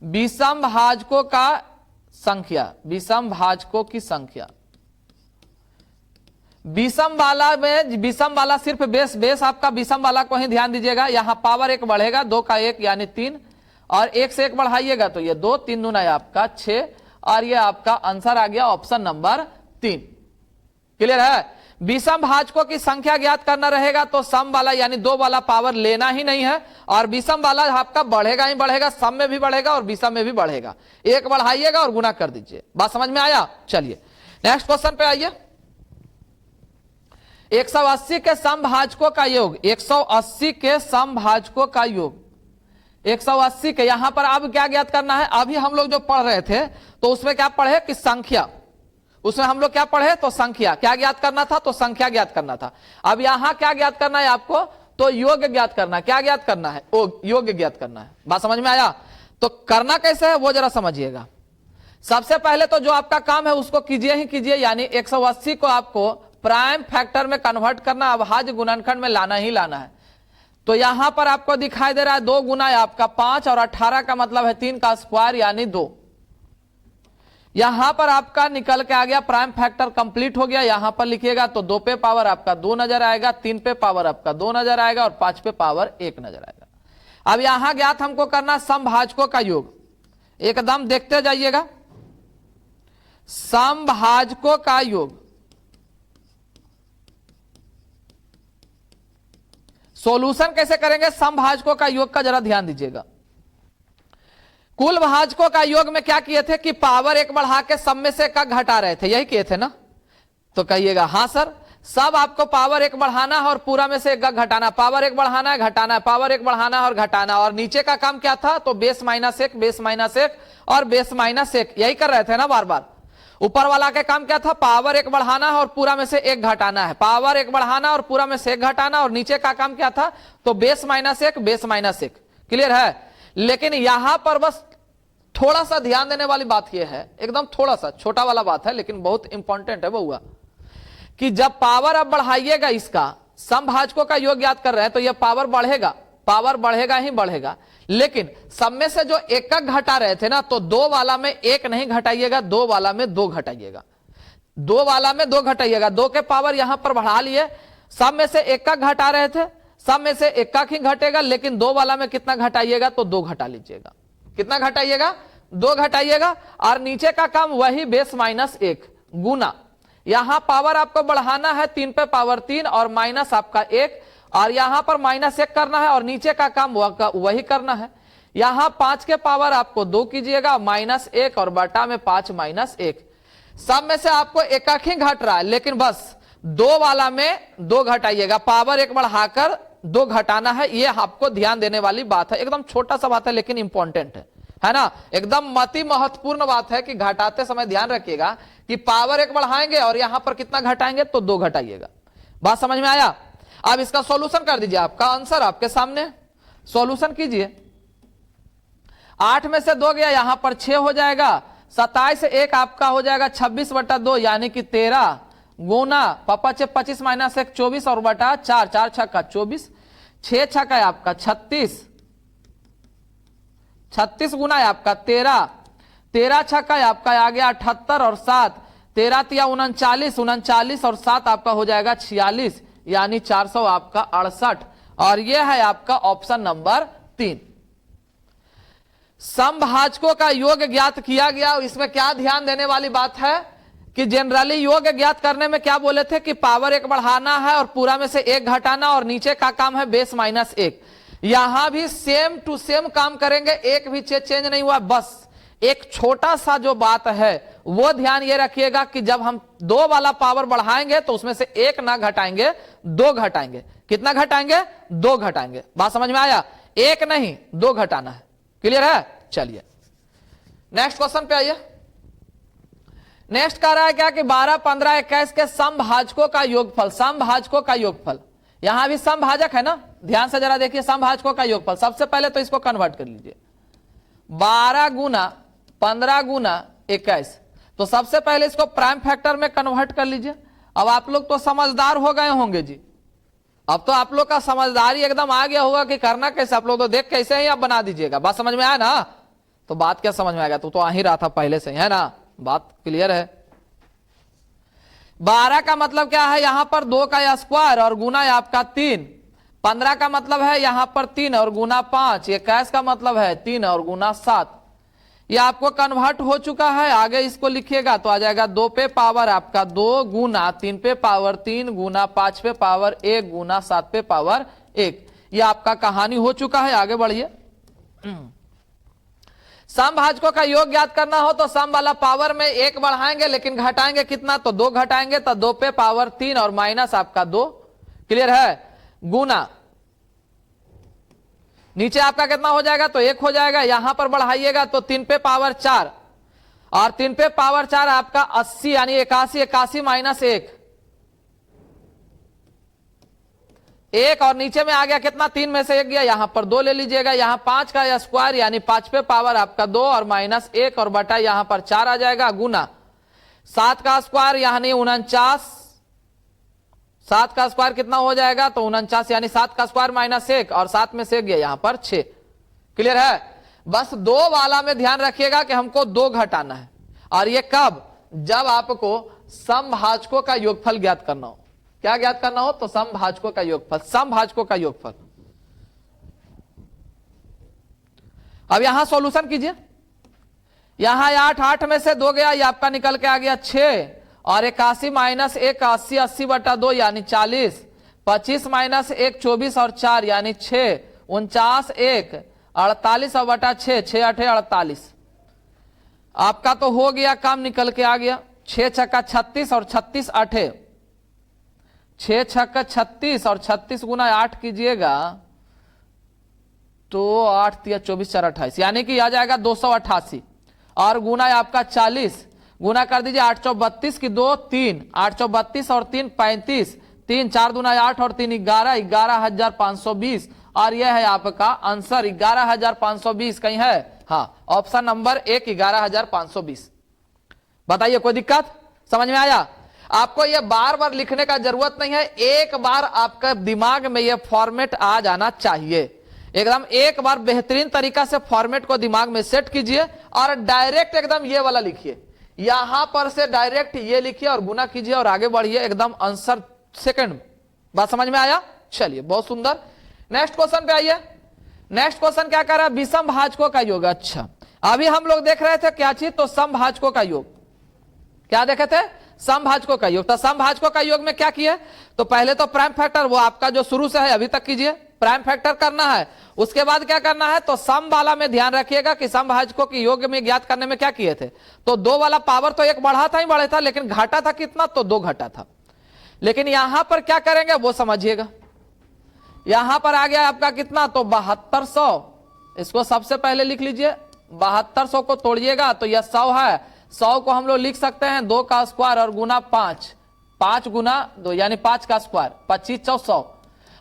[SPEAKER 1] विषम भाजकों का संख्या, विषम भाजकों की संख्या। विषम वाला में विषम वाला सिर्फ बेस आपका विषम वाला को ही ध्यान दीजिएगा। यहां पावर 1 बढ़ेगा, 2 का 1 यानी 3 और 1 से 1 बढ़ाइएगा तो ये 2, 3 दूना आपका 6 और ये आपका आंसर आ गया ऑप्शन नंबर 3। क्लियर है? विषम भाजकों की संख्या ज्ञात करना रहेगा तो सम वाला यानी 2 वाला पावर लेना ही नहीं है, और विषम वाला आपका बढ़ेगा ही बढ़ेगा, सम में भी बढ़ेगा और विषम में भी बढ़ेगा। 1 बढ़ाइएगा और गुना कर दीजिए। बात समझ में आया? चलिए नेक्स्ट क्वेश्चन पे आइए। 180 के समभाजकों का योग, 180 के समभाजकों का योग, 180 के यहां पर अब क्या ज्ञात करना है? अभी हम लोग जो पढ़ रहे थे तो उसमें क्या पढ़े कि संख्या, उसमें हम लोग क्या पढ़े? तो संख्या क्या ज्ञात करना था? तो संख्या ज्ञात करना था। अब यहां क्या ज्ञात करना है आपको? तो योग ज्ञात करना है। क्या ज्ञात करना है? योग ज्ञात करना है। बात समझ में आया? तो करना कैसे है वो जरा समझिएगा। सबसे पहले तो जो आपका काम है उसको कीजिए ही कीजिए, यानी 180 को आपको प्राइम फैक्टर में कन्वर्ट करना, अभाज्य गुणनखंड में लाना ही लाना है। तो यहां पर आपको दिखाई दे रहा है 2 गुना आपका 5 और 18 का मतलब है 3 का स्क्वायर यानी 2। यहां पर आपका निकल के आ गया, प्राइम फैक्टर कंप्लीट हो गया। यहां पर लिखिएगा तो 2 पे पावर आपका 2 नजर आएगा, 3 पे पावर आपका 2 नजर आएगा और 5 पे पावर 1 नजर आएगा। अब यहां ज्ञात हमको करना समभाजकों का योग। एकदम देखते जाइएगा, समभाजकों का योग। सॉल्यूशन कैसे करेंगे समभाजकों का योग का जरा ध्यान दीजिएगा। कुल भाजकों का योग में क्या किए थे कि पावर 1 बढ़ा के सब में से 1 घटा रहे थे, यही किए थे ना? तो कहिएगा हाँ सर, सब आपको पावर 1 बढ़ाना है और पूरा में से 1 घटाना। पावर 1 बढ़ाना है, घटाना है, पावर 1 बढ़ाना है और घटाना। और नीचे का काम क्या था? तो बेस माइनस 1, बेस माइनस 1 और बेस माइनस 1, यही कर रहे थे ना बार बार। ऊपर वाला के काम क्या था? पावर 1 बढ़ाना है और पूरा में से 1 घटाना है। पावर 1 बढ़ाना और पूरा में से 1 घटाना। और नीचे का काम क्या था? तो base minus 1, base minus 1। Clear है? लेकिन यहां पर बस थोड़ा सा ध्यान देने वाली बात यह है, एकदम थोड़ा सा छोटा वाला बात है लेकिन बहुत इंपॉर्टेंट है बउआ, कि जब पावर अब बढ़ाइएगा, इसका समभाजकों का योग याद कर रहे हैं तो यह पावर बढ़ेगा। पावर बढ़ेगा ही बढ़ेगा। लेकिन सब में से जो एकक घटा रहे थे ना, तो 2 वाला में 1 नहीं घटाइएगा, 2 वाला में 2 घटाइएगा, 2 वाला में 2 घटाइएगा, 2 के पावर यहां पर बढ़ा लिए। सब में से एकक घटा रहे थे, सब में से एकक ही घटेगा, लेकिन 2 वाला में कितना घटाइएगा, तो 2 घटा लीजिएगा। कितना घटाइएगा, 2 घटाइएगा। और नीचे का काम वही बेस माइनस 1 गुना, यहां पावर आपको बढ़ाना है 3 पे पावर 3 और माइनस आपका 1, और यहां पर माइनस 1 करना है और नीचे का काम वही करना है। यहां 5 के पावर आपको 2 कीजिएगा, माइनस 1 और बटा में 5 माइनस 1। सब में से आपको एकक ही घट रहा है, लेकिन बस 2 वाला में 2 घटाइएगा, पावर 1 बढ़ाकर 2 घटाना है। ये आपको ध्यान देने वाली बात है, एकदम छोटा सा बात है लेकिन इंपॉर्टेंट है ना, एकदम अति महत्वपूर्ण बात है कि घटाते समय ध्यान रखिएगा कि पावर 1 बढ़ाएंगे और यहां पर कितना घटाएंगे, तो 2 घटाइएगा। बात समझ में आया? अब इसका सॉल्यूशन कर दीजिए, आपका आंसर आपके सामने, सॉल्यूशन कीजिए। 8 में से 2 गया, यहां पर 6 हो जाएगा, 27 से 1 आपका हो जाएगा 26/2 यानी कि 13 गुना 25 माइनस 1 24 और बटा 4, 4 छक्का 24, 6 छक्का है आपका 36, 36 गुना है आपका 13, 13 छक्का है आपका आ गया 78 और 7, 13 तिया 39, 39 और 7 आपका हो जाएगा 46 यानी 400 आपका 68। और यह है आपका ऑप्शन नंबर 3। समभाजकों का योग ज्ञात किया गया। इसमें क्या ध्यान देने वाली बात है कि जनरली योग ज्ञात करने में क्या बोले थे कि पावर 1 बढ़ाना है और पूरा में से 1 घटाना, और नीचे का काम है बेस माइनस 1। यहां भी सेम टू सेम काम करेंगे, एक भी चेंज नहीं हुआ। बस एक छोटा सा जो बात है वो ध्यान ये रखिएगा कि जब हम 2 वाला पावर बढ़ाएंगे तो उसमें से 1 ना घटाएंगे, 2 घटाएंगे। कितना घटाएंगे, 2 घटाएंगे। बात समझ में आया? 1 नहीं 2 घटाना है। क्लियर है? चलिए नेक्स्ट क्वेश्चन पे आइए। नेक्स्ट कह रहा है क्या कि 12, 15, 21 के समभाजकों का योगफल, समभाजकों का योगफल। यहां भी समभाजक है ना, ध्यान से जरा देखिए, समभाजकों का योगफल। सबसे पहले तो इसको कन्वर्ट कर लीजिए, 12 गुना 15 गुना 21, तो सबसे पहले इसको प्राइम फैक्टर में कन्वर्ट कर लीजिए। अब आप लोग तो समझदार हो गए होंगे जी, अब तो आप लोग का समझदारी एकदम आ गया होगा कि करना कैसे। आप लोग तो देख कैसे ही आप बना दीजिएगा। बात समझ में आया ना? तो बात क्या समझ में आएगा, तो आ ही रहा था पहले से, है ना? बात क्लियर है। 12 का मतलब क्या है, यहां पर 2 का स्क्वायर और गुना आपका 3। 15 का मतलब है यहां पर 3 और गुना 5। 21 का मतलब है 3 और गुना 7। ये आपको कन्वर्ट हो चुका है। आगे इसको लिखिएगा तो आ जाएगा 2 पे पावर आपका 2 गुना 3 पे पावर 3 गुना 5 पे पावर 1 गुना 7 पे पावर 1। ये आपका कहानी हो चुका है। आगे बढ़िए। समभाजकों का योग ज्ञात करना हो तो सम वाला पावर में 1 बढ़ाएंगे, लेकिन घटाएंगे कितना, तो 2 घटाएंगे, तो 2 पे पावर 3 और माइनस आपका 2। क्लियर है? गुना नीचे आपका कितना हो जाएगा, तो 1 हो जाएगा। यहां पर बढ़ाइएगा तो 3 पे पावर 4 और 3 पे पावर 4 आपका 80 यानी 81, 81 माइनस 1 और नीचे में आ गया कितना, 3 में से 1 गया, यहां पर 2 ले लीजिएगा। यहां 5 का स्क्वायर यानी 5 पे पावर आपका 2 और माइनस 1 और बटा यहां पर 4 आ जाएगा। गुना 7 का स्क्वायर यानी 49, 7 का स्क्वायर कितना हो जाएगा, तो 49 यानी 7 का स्क्वायर माइनस 1 और 7 में से 1 गया, यहां पर 6। क्लियर है? बस 2 वाला में ध्यान रखिएगा कि हमको 2 घटाना है। और ये कब, जब आपको समभाजकों का योगफल ज्ञात करना हो। क्या ज्ञात करना हो, तो समभाजकों का योगफल, समभाजकों का योगफल। अब यहां सॉल्यूशन कीजिए। यहां 8, 8 में से 2 गया, ये आपका निकल के आ गया 6 और 81 माइनस 1 80, 80/2 यानी 40, 25 माइनस 1 24 और 4 यानी 6, 49 1 48 और बटा 6, 6 8 48। आपका तो हो गया काम, निकल के आ गया 6 छक्का 36 और 36 8, 6 छक्का 36 और 36 गुना 8 कीजिएगा तो 8 तिया 24 4 28 यानी कि आ जाएगा 288 और गुना आपका 40, गुना कर दीजिए 8 चौक 32 की 2 3, 8 चौक 32 और 3 35, 3 4 दूना 8 और 3 11, 11,520 और यह है आपका आंसर 11,520। कहीं है? हाँ, ऑप्शन नंबर 1 11,520। बताइए कोई दिक्कत? समझ में आया? आपको यह बार बार लिखने का जरूरत नहीं है, एक बार आपका दिमाग में यह फॉर्मेट आ जाना चाहिए। एकदम एक बार बेहतरीन तरीका से फॉर्मेट को दिमाग में सेट कीजिए और डायरेक्ट एकदम ये वाला लिखिए, यहां पर से डायरेक्ट ये लिखिए और गुना कीजिए और आगे बढ़िए, एकदम आंसर सेकंड। बात समझ में आया? चलिए बहुत सुंदर। नेक्स्ट क्वेश्चन पे आइए। नेक्स्ट क्वेश्चन क्या कर रहा है? विषम भाजकों का योग। अच्छा, अभी हम लोग देख रहे थे क्या चीज? तो समभाजकों का योग। क्या देखे थे? समभाजकों का योग। तो समभाजकों का योग में क्या किया? तो पहले तो प्राइम फैक्टर, वो आपका जो शुरू से है अभी तक कीजिए, प्राइम फैक्टर करना है। उसके बाद क्या करना है? तो सम वाला में ध्यान रखिएगा कि समभाजकों के योग में ज्ञात करने में क्या किए थे? तो 2 वाला पावर तो 1 बढ़ा था ही बढ़ा था, लेकिन घाटा था कितना? तो 2 घटा था। लेकिन यहां पर क्या करेंगे वो समझिएगा। यहां पर आ गया आपका कितना? तो 7200। इसको सबसे पहले लिख लीजिए, 7200 को तोड़िएगा तो यह 100 है। 100 को हम लोग लिख सकते हैं 2 का स्क्वायर और गुना 5, 5 गुना 2 यानी 5 का स्क्वायर, 25 × 100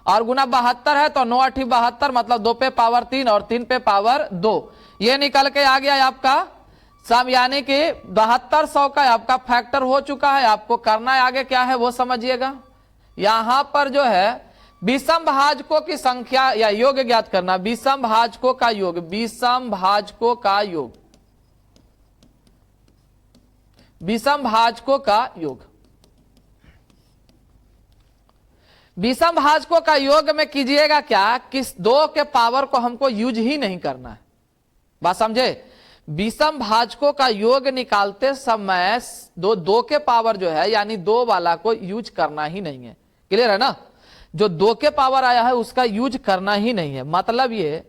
[SPEAKER 1] और गुना 72 है तो 9 × 8 = 72, मतलब 2 पे पावर 3 और 3 पे पावर 2। ये निकल के आ गया आपका सम, यानी कि 7200 का आपका फैक्टर हो चुका है। आपको करना है आगे क्या है वो समझिएगा। यहां पर जो है विषम भाजकों की संख्या या योग ज्ञात करना। विषम भाजकों का योग, विषम भाजकों का योग, विषम भाजकों का योग। विषम भाजकों का योग में कीजिएगा क्या? किस 2 के पावर को हमको यूज ही नहीं करना है। बात समझे? विषम भाजकों का योग निकालते समय 2 के पावर जो है यानी 2 वाला को यूज करना ही नहीं है। क्लियर है ना? जो 2 के पावर आया है उसका यूज करना ही नहीं है। मतलब ये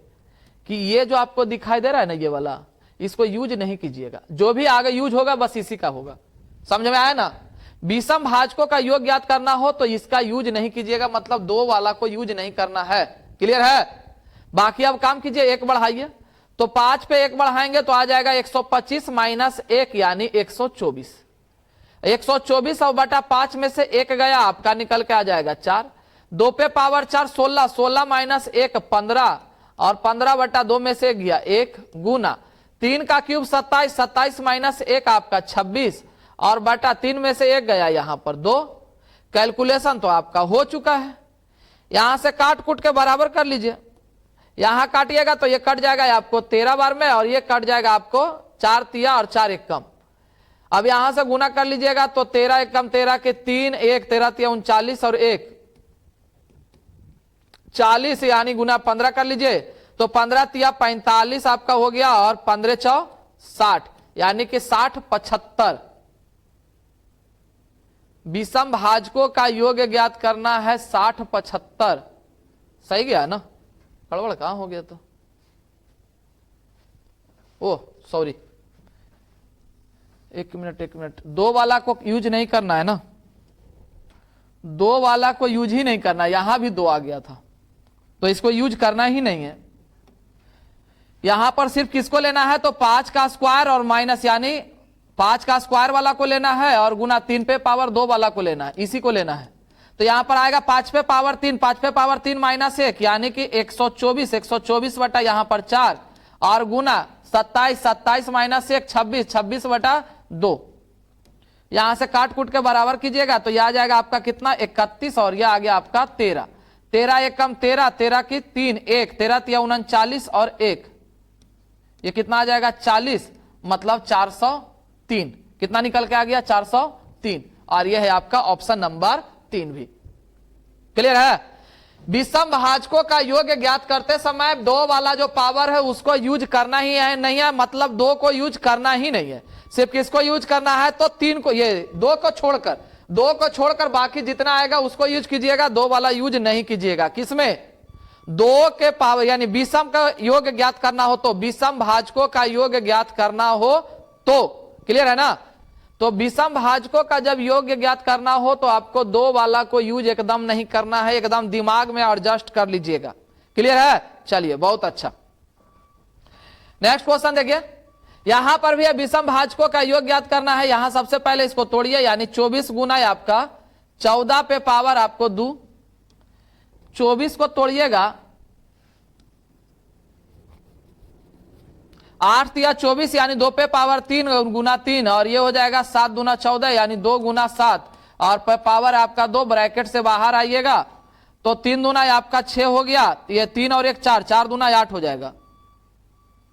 [SPEAKER 1] कि ये जो आपको दिखाई दे रहा है ना ये वाला, इसको यूज नहीं कीजिएगा। जो भी आगे यूज होगा बस इसी का होगा। समझ में आया ना? विषम भाजकों का योग ज्ञात करना हो तो इसका यूज नहीं कीजिएगा, मतलब 2 वाला को यूज नहीं करना है। क्लियर है? बाकी अब काम कीजिए, 1 बढ़ाइए तो 5 पे 1 बढ़ाएंगे तो आ जाएगा 125 - 1 यानी 124। 124 और बटा 5 में से 1 गया, आपका निकल के आ जाएगा 4। 2 पे पावर 4 16, 16 - 1 15 और 15 बटा 2 में से 1 गया 1 गुना 3 का क्यूब 27, 27 - 1 आपका 26 और बटा 3 में से 1 गया यहां पर 2। कैलकुलेशन तो आपका हो चुका है। यहां से काट कूट के बराबर कर लीजिए। यहां काटिएगा तो ये कट जाएगा आपको 13 बार में और ये कट जाएगा आपको 4 तिया और 4 1 कम। अब यहां से गुना कर लीजिएगा तो 13 1 कम 13 के 3 1 13 तिया 39 और 1 40 यानी गुना 15 कर लीजिए तो 15 तिया 45 आपका हो गया और 15 × 60 यानी कि 60 75। विषम भाजकों का योग ज्ञात करना है 60 75। सही गया ना? गड़बड़ कहां हो गया? तो ओह सॉरी, 1 मिनट 2 वाला को यूज नहीं करना है ना, 2 वाला को यूज ही नहीं करना। यहां भी 2 आ गया था तो इसको यूज करना ही नहीं है। यहां पर सिर्फ किसको लेना है? तो 5 का स्क्वायर और माइनस यानी 5 का स्क्वायर वाला को लेना है और गुना 3 पे पावर 2 वाला को लेना है, इसी को लेना है। तो यहां पर आएगा 5 पे पावर 3, 5 पे पावर 3 - 1 यानी कि 124, 124 बटा यहां पर 4 और गुना 27, 27 - 1 26, 26 बटा 2। यहां से काट कूट के बराबर कीजिएगा तो यह आ जाएगा आपका कितना? 31 और यह आ गया आपका 13। 13 1 कम 13, 13 की 3 1 13 तिया 39 और 1 ये कितना आ जाएगा? 40, मतलब 403। कितना निकल के आ गया? 403 और यह है आपका ऑप्शन नंबर 3 भी। क्लियर है? विषम भाजकों का योग ज्ञात करते समय 2 वाला जो पावर है उसको यूज करना ही है नहीं है, मतलब 2 को यूज करना ही नहीं है। सिर्फ किसको यूज करना है? तो 3 को, ये 2 को छोड़कर बाकी जितना आएगा उसको यूज कीजिएगा। 2 वाला यूज नहीं कीजिएगा। किसमें? 2 के पावर यानी विषम का योग ज्ञात करना हो तो, विषम भाजकों का योग ज्ञात करना हो तो, क्लियर है ना? तो विषम भाजकों का जब योग ज्ञात करना हो तो आपको 2 वाला को यूज एकदम नहीं करना है, एकदम दिमाग में एडजस्ट कर लीजिएगा। क्लियर है? चलिए बहुत अच्छा। नेक्स्ट क्वेश्चन देखिए, यहां पर भी विषम भाजकों का योग ज्ञात करना है। यहां सबसे पहले इसको तोड़िए, यानी 24 गुना आपका 14 पे पावर आपको 2, 24 को तोड़िएगा 8 तिया 24 यानी 2 पे पावर 3 गुना 3 और ये हो जाएगा 7 दूना 14 यानी 2 गुना 7 और पे पावर आपका 2, ब्रैकेट से बाहर आइएगा तो 3 दूना आपका 6 हो गया, ये 3 और 1 4, 4 दूना 8 हो जाएगा,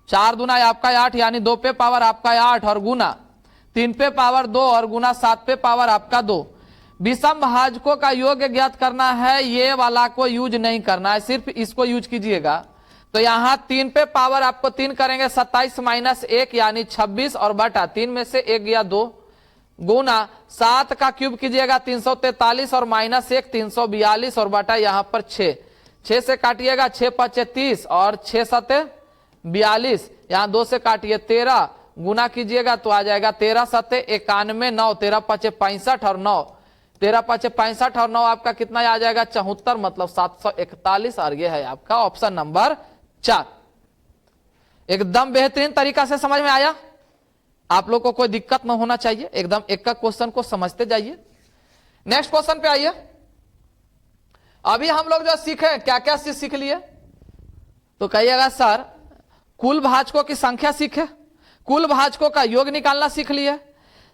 [SPEAKER 1] 4 दूना आपका 8, यानी 2 पे पावर आपका 8 और गुना 3 पे पावर 2 और गुना 7 पे पावर आपका 2। विषम भाजकों का योग ज्ञात करना है, ये वाला को यूज नहीं करना है, सिर्फ इसको यूज कीजिएगा। तो यहां 3 पे पावर आपको 3 करेंगे 27 माइनस 1 यानी 26 और बटा 3 में से 1 गया 2 गुना 7 का क्यूब कीजिएगा 343 और माइनस 1 342 और बटा यहां पर 6 से काटिएगा 6 5 30 और 6 7 42, यहां 2 से काटिए 13 गुना कीजिएगा तो आ जाएगा 13 7 91 9 13 5 65 और 9 13 5 65 और 9 आपका कितना आ जाएगा 74, मतलब 741। और ये है आपका ऑप्शन नंबर 4। एकदम बेहतरीन तरीका से समझ में आया, आप लोग को कोई दिक्कत न होना चाहिए, एकदम एक का क्वेश्चन को समझते जाइए। नेक्स्ट क्वेश्चन पे आइए। अभी हम लोग जो सीखे क्या क्या चीज सीख लिए, तो कहिएगा सर कुल भाजकों की संख्या सीखे, कुल भाजकों का योग निकालना सीख लिए,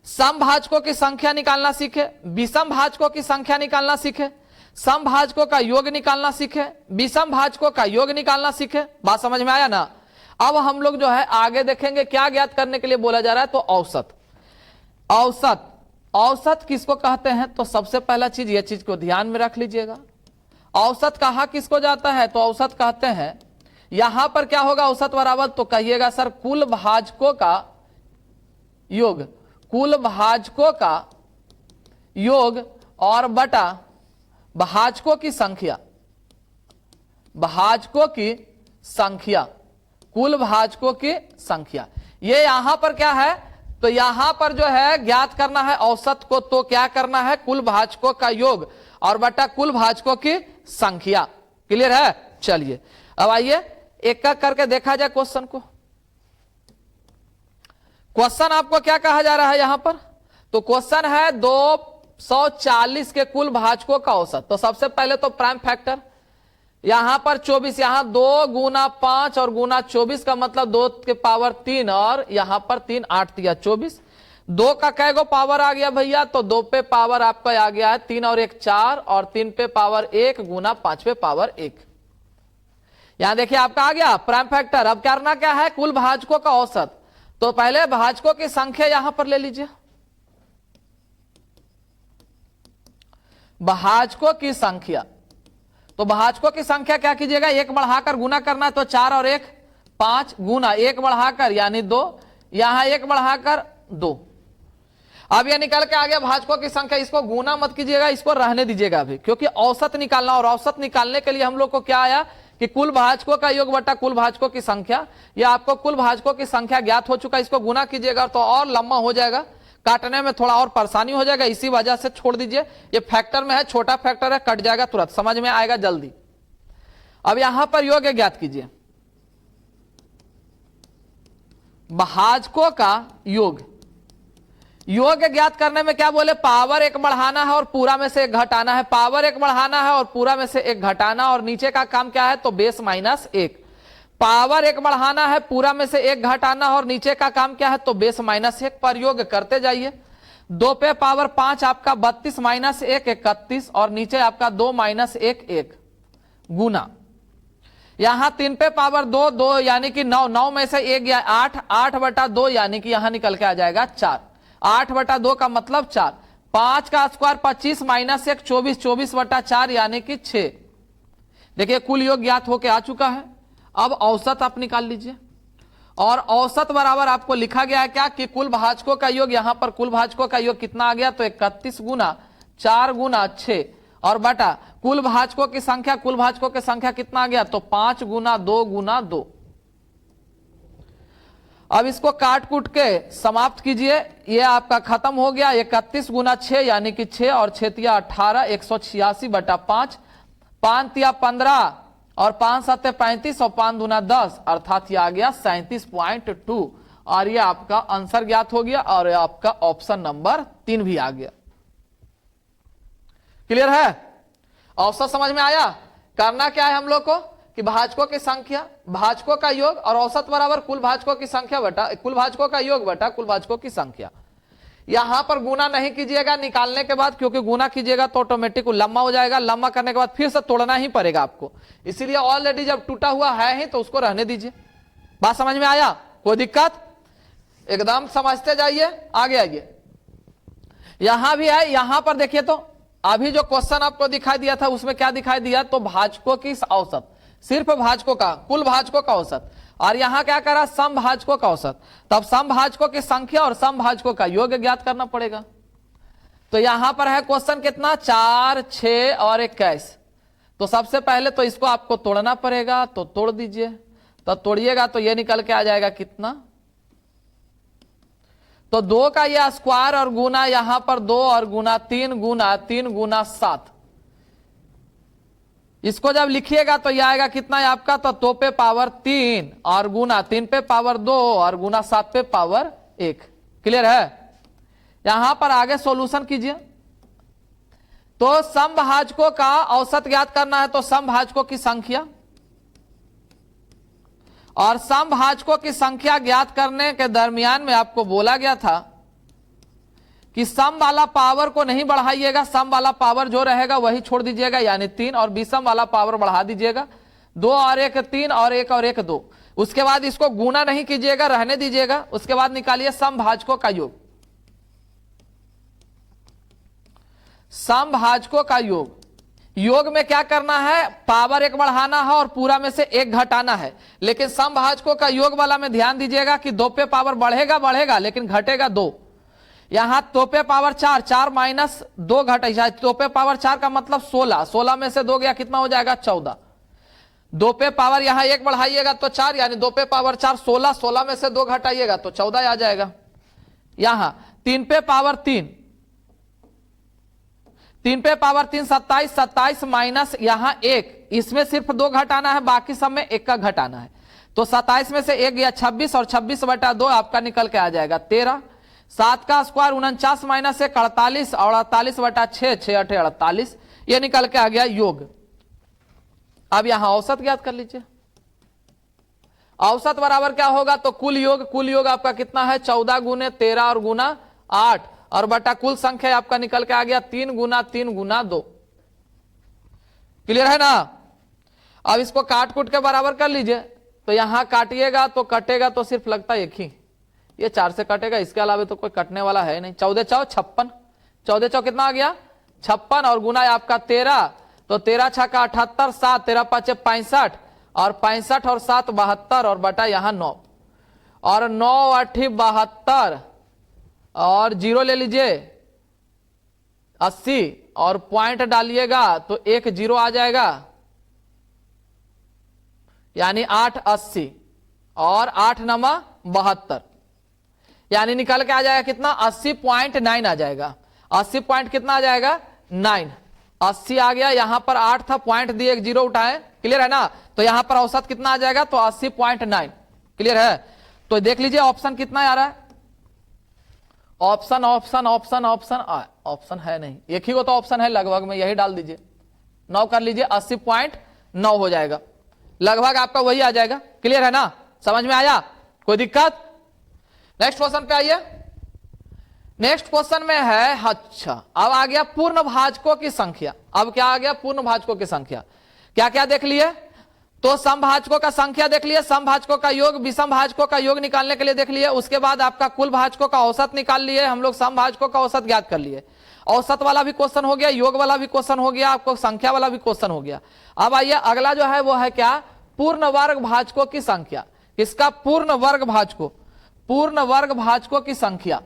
[SPEAKER 1] सम भाजकों की संख्या निकालना सीखे, विषम भाजकों की संख्या निकालना सीखे, सम भाजकों का योग निकालना सीखे, विषम भाजकों का योग निकालना सीखे। बात समझ में आया ना। अब हम लोग जो है आगे देखेंगे क्या ज्ञात करने के लिए बोला जा रहा है, तो औसत। औसत औसत किसको कहते हैं, तो सबसे पहला चीज ये चीज को ध्यान में रख लीजिएगा। औसत कहा किसको जाता है, तो औसत कहते हैं यहां पर क्या होगा औसत बराबर, तो कहिएगा सर कुल भाजकों का योग, कुल भाजकों का योग और बटा भाजकों की संख्या, भाजकों की संख्या, कुल भाजकों की संख्या। ये यहां पर क्या है, तो यहां पर जो है ज्ञात करना है औसत को, तो क्या करना है कुल भाजकों का योग और बटा कुल भाजकों की संख्या। क्लियर है। चलिए अब आइए एक एक करके देखा जाए क्वेश्चन को। क्वेश्चन आपको क्या कहा जा रहा है यहां पर, तो क्वेश्चन है 240 के कुल भाजकों का औसत। तो सबसे पहले तो प्राइम फैक्टर यहां पर 24, यहां 2 गुना 5 और गुना 24 का मतलब 2 के पावर 3 और यहां पर 3 8 दिया 24। 2 का कै गो पावर आ गया भैया, तो 2 पे पावर आपका आ गया है 3 और 1 4 और 3 पे पावर 1 गुना 5 पे पावर 1। यहां देखिए आपका आ गया प्राइम फैक्टर। अब करना क्या है कुल भाजकों का औसत, तो पहले भाजकों की संख्या यहां पर ले लीजिए, भाजकों की संख्या। तो भाजकों की संख्या क्या कीजिएगा, 1 बढ़ाकर गुना करना है, तो 4 और 1 5 गुना 1 बढ़ाकर यानी 2, यहां 1 बढ़ाकर 2। अब यह निकल के आ गया भाजकों की संख्या। इसको गुना मत कीजिएगा, इसको रहने दीजिएगा अभी, क्योंकि औसत निकालना, और औसत निकालने के लिए हम लोग को क्या आया कि कुल भाजकों का योग बटा कुल भाजकों की संख्या। यह आपको कुल भाजकों की संख्या ज्ञात हो चुका है, इसको गुना कीजिएगा तो और लंबा हो जाएगा, काटने में थोड़ा और परेशानी हो जाएगा, इसी वजह से छोड़ दीजिए। ये फैक्टर में है, छोटा फैक्टर है, कट जाएगा तुरंत, समझ में आएगा जल्दी। अब यहां पर योग ज्ञात कीजिए, भाजकों का योग। योग ज्ञात करने में क्या बोले, पावर 1 बढ़ाना है और पूरा में से 1 घटाना है, पावर 1 बढ़ाना है और पूरा में से 1 घटाना, और नीचे का काम क्या है, तो बेस माइनस 1। पावर 1 बढ़ाना है, पूरा में से 1 घटाना और नीचे का काम क्या है, तो बेस माइनस 1 पर योग करते जाइए। 2 पे पावर 5 आपका 32 माइनस 1 31 और नीचे आपका 2 माइनस 1 1 गुना, यहां 3 पे पावर 2 2 यानी कि 9, 9 में से 1 गया 8, 8 बटा 2 यानी कि यहां निकल के आ जाएगा 4, 8 बटा 2 का मतलब 4, 5 का स्क्वायर 25 माइनस 1 24, 24 बटा 4 यानी कि 6। देखिए कुल योग ज्ञात होके आ चुका है। अब औसत आप निकाल लीजिए, और औसत बराबर आपको लिखा गया है क्या कि कुल भाजकों का योग, यहां पर कुल भाजकों का योग कितना आ गया, तो 31 गुना 4 गुना 6 और बटा कुल भाजकों की संख्या, कुल भाजकों की संख्या कितना आ गया, तो 5 गुना 2 गुना 2। अब इसको काट कूट के समाप्त कीजिए, ये आपका खत्म हो गया। 31 गुना 6 यानी कि 6 और 6 तिया 18, 186 बटा 5, 5 तिया 15 और 5 7 35 और 5 दूना 10, अर्थात ये आ गया 37.2 और ये आपका आंसर ज्ञात हो गया और आपका ऑप्शन नंबर 3 भी आ गया। क्लियर है। औसत समझ में आया। करना क्या है हम लोग को कि भाजकों की संख्या, भाजकों का योग और औसत बराबर कुल भाजकों की संख्या बटा कुल भाजकों का योग बटा कुल भाजकों की संख्या। यहां पर गुना नहीं कीजिएगा निकालने के बाद, क्योंकि गुना कीजिएगा तो ऑटोमेटिक लम्बा हो जाएगा, लम्बा करने के बाद फिर से तोड़ना ही पड़ेगा आपको, इसीलिए ऑलरेडी जब टूटा हुआ है ही तो उसको रहने दीजिए। बात समझ में आया? कोई दिक्कत? एकदम समझते जाइए, आगे आइए। यहां भी है, यहां पर देखिए तो अभी जो क्वेश्चन आपको दिखाई दिया था उसमें क्या दिखाई दिया, तो भाजकों की औसत, सिर्फ भाजकों का, कुल भाजकों का औसत, और यहां क्या करा, समभाजकों का औसत। तब समभाजकों की संख्या और समभाजकों का योग ज्ञात करना पड़ेगा। तो यहां पर है क्वेश्चन कितना, 4, 6 और 21। तो सबसे पहले तो इसको आपको तोड़ना पड़ेगा, तो तोड़ दीजिए। तो तोड़िएगा तो ये निकल के आ जाएगा कितना, तो 2 का ये स्क्वायर और गुना यहां पर 2 और गुना 3 गुना 3 गुना 7। इसको जब लिखिएगा तो यह आएगा कितना है आपका, तो 2 पे पावर 3 और गुना 3 पे पावर 2 और गुना 7 पे पावर 1। क्लियर है? यहां पर आगे सॉल्यूशन कीजिए। तो समभाजकों का औसत ज्ञात करना है, तो समभाजकों की संख्या, और समभाजकों की संख्या ज्ञात करने के दरमियान में आपको बोला गया था कि सम वाला पावर को नहीं बढ़ाइएगा, सम वाला पावर जो रहेगा वही छोड़ दीजिएगा, यानी 3, और विषम वाला पावर बढ़ा दीजिएगा, 2 और 1 3 और 1 और 1 2। उसके बाद इसको गुना नहीं कीजिएगा, रहने दीजिएगा। उसके बाद निकालिए समभाजकों का योग, समभाजकों का योग। योग में क्या करना है, पावर 1 बढ़ाना है और पूरा में से 1 घटाना है। लेकिन समभाजकों का योग वाला में ध्यान दीजिएगा कि 2 पे पावर बढ़ेगा लेकिन घटेगा 2। यहां 2 पे पावर 4, 4 माइनस 2 घटेगा, 2 पे पावर 4 का मतलब 16, 16 में से 2 गया कितना हो जाएगा, 14। 2 पे पावर यहां 1 बढ़ाइएगा तो 4, यानी 2 पे पावर 4 16, 16 में से 2 घटाइएगा तो 14 आ जाएगा। यहां 3 पे पावर 3, 3 पे पावर 3 27, 27 माइनस यहां 1, इसमें सिर्फ 2 घटाना है, बाकी सब में 1 का घटाना है। तो 27 में से 1 गया 26 और 26 बटा 2 आपका निकल के आ जाएगा 13। 7 का स्क्वायर 49 माइनस 1 48 और 48 बटा 6, 6 8 48, ये निकल के आ गया योग। अब यहां औसत ज्ञात कर लीजिए। औसत बराबर क्या होगा, तो कुल योग, कुल योग आपका कितना है, 14 गुने 13 और गुना 8 और बटा कुल संख्या आपका निकल के आ गया 3 गुना 3 गुना 2। क्लियर है ना? अब इसको काट कूट के बराबर कर लीजिए। तो यहां काटिएगा तो कटेगा तो सिर्फ लगता है 1 ही, ये 4 से कटेगा, इसके अलावा तो कोई कटने वाला है नहीं। 14 चौ 56, 14 चौ कितना आ गया, 56 और गुना आपका 13, तो 13 छक्का 78, 7 13 5 65 और 65 और 7 72 और बटा यहां 9 और 9 8 72 और 0 ले लीजिए 80 और पॉइंट डालिएगा तो 1 0 आ जाएगा, यानी 8 80 और 8 नमा 72, यानी निकल के आ जाएगा कितना, 80.9 आ जाएगा। 80 पॉइंट कितना आ जाएगा, 9। 80 आ गया, यहां पर 8 था, पॉइंट दिए 1 0 उठाए। क्लियर है ना? तो यहां पर औसत कितना आ जाएगा, तो 80.9। क्लियर है? तो देख लीजिए ऑप्शन कितना आ रहा है, option option option option option है नहीं, एक ही को तो ऑप्शन है लगभग में, यही डाल दीजिए, 9 कर लीजिए, 80.9 हो जाएगा, लगभग आपका वही आ जाएगा। क्लियर है ना? समझ में आया? कोई दिक्कत? नेक्स्ट क्वेश्चन पे आइए। नेक्स्ट क्वेश्चन में है, अच्छा अब आ गया पूर्ण भाजकों की संख्या। अब क्या आ गया, पूर्ण भाजकों की संख्या। क्या क्या देख लिए, तो समभाजकों का संख्या देख लिए, समभाजकों का योग, विषम भाजकों का योग निकालने के लिए देख लिए। उसके बाद आपका कुल भाजकों का औसत निकाल लिए हम लोग, समभाजकों का औसत ज्ञात कर लिए। औसत वाला भी क्वेश्चन हो गया, योग वाला भी क्वेश्चन हो गया, आपको संख्या वाला भी क्वेश्चन हो गया। अब आइए अगला जो है वो है क्या, पूर्ण वर्ग भाजकों की संख्या। किसका, पूर्ण वर्ग भाजकों, पूर्ण वर्ग भाजकों की संख्या।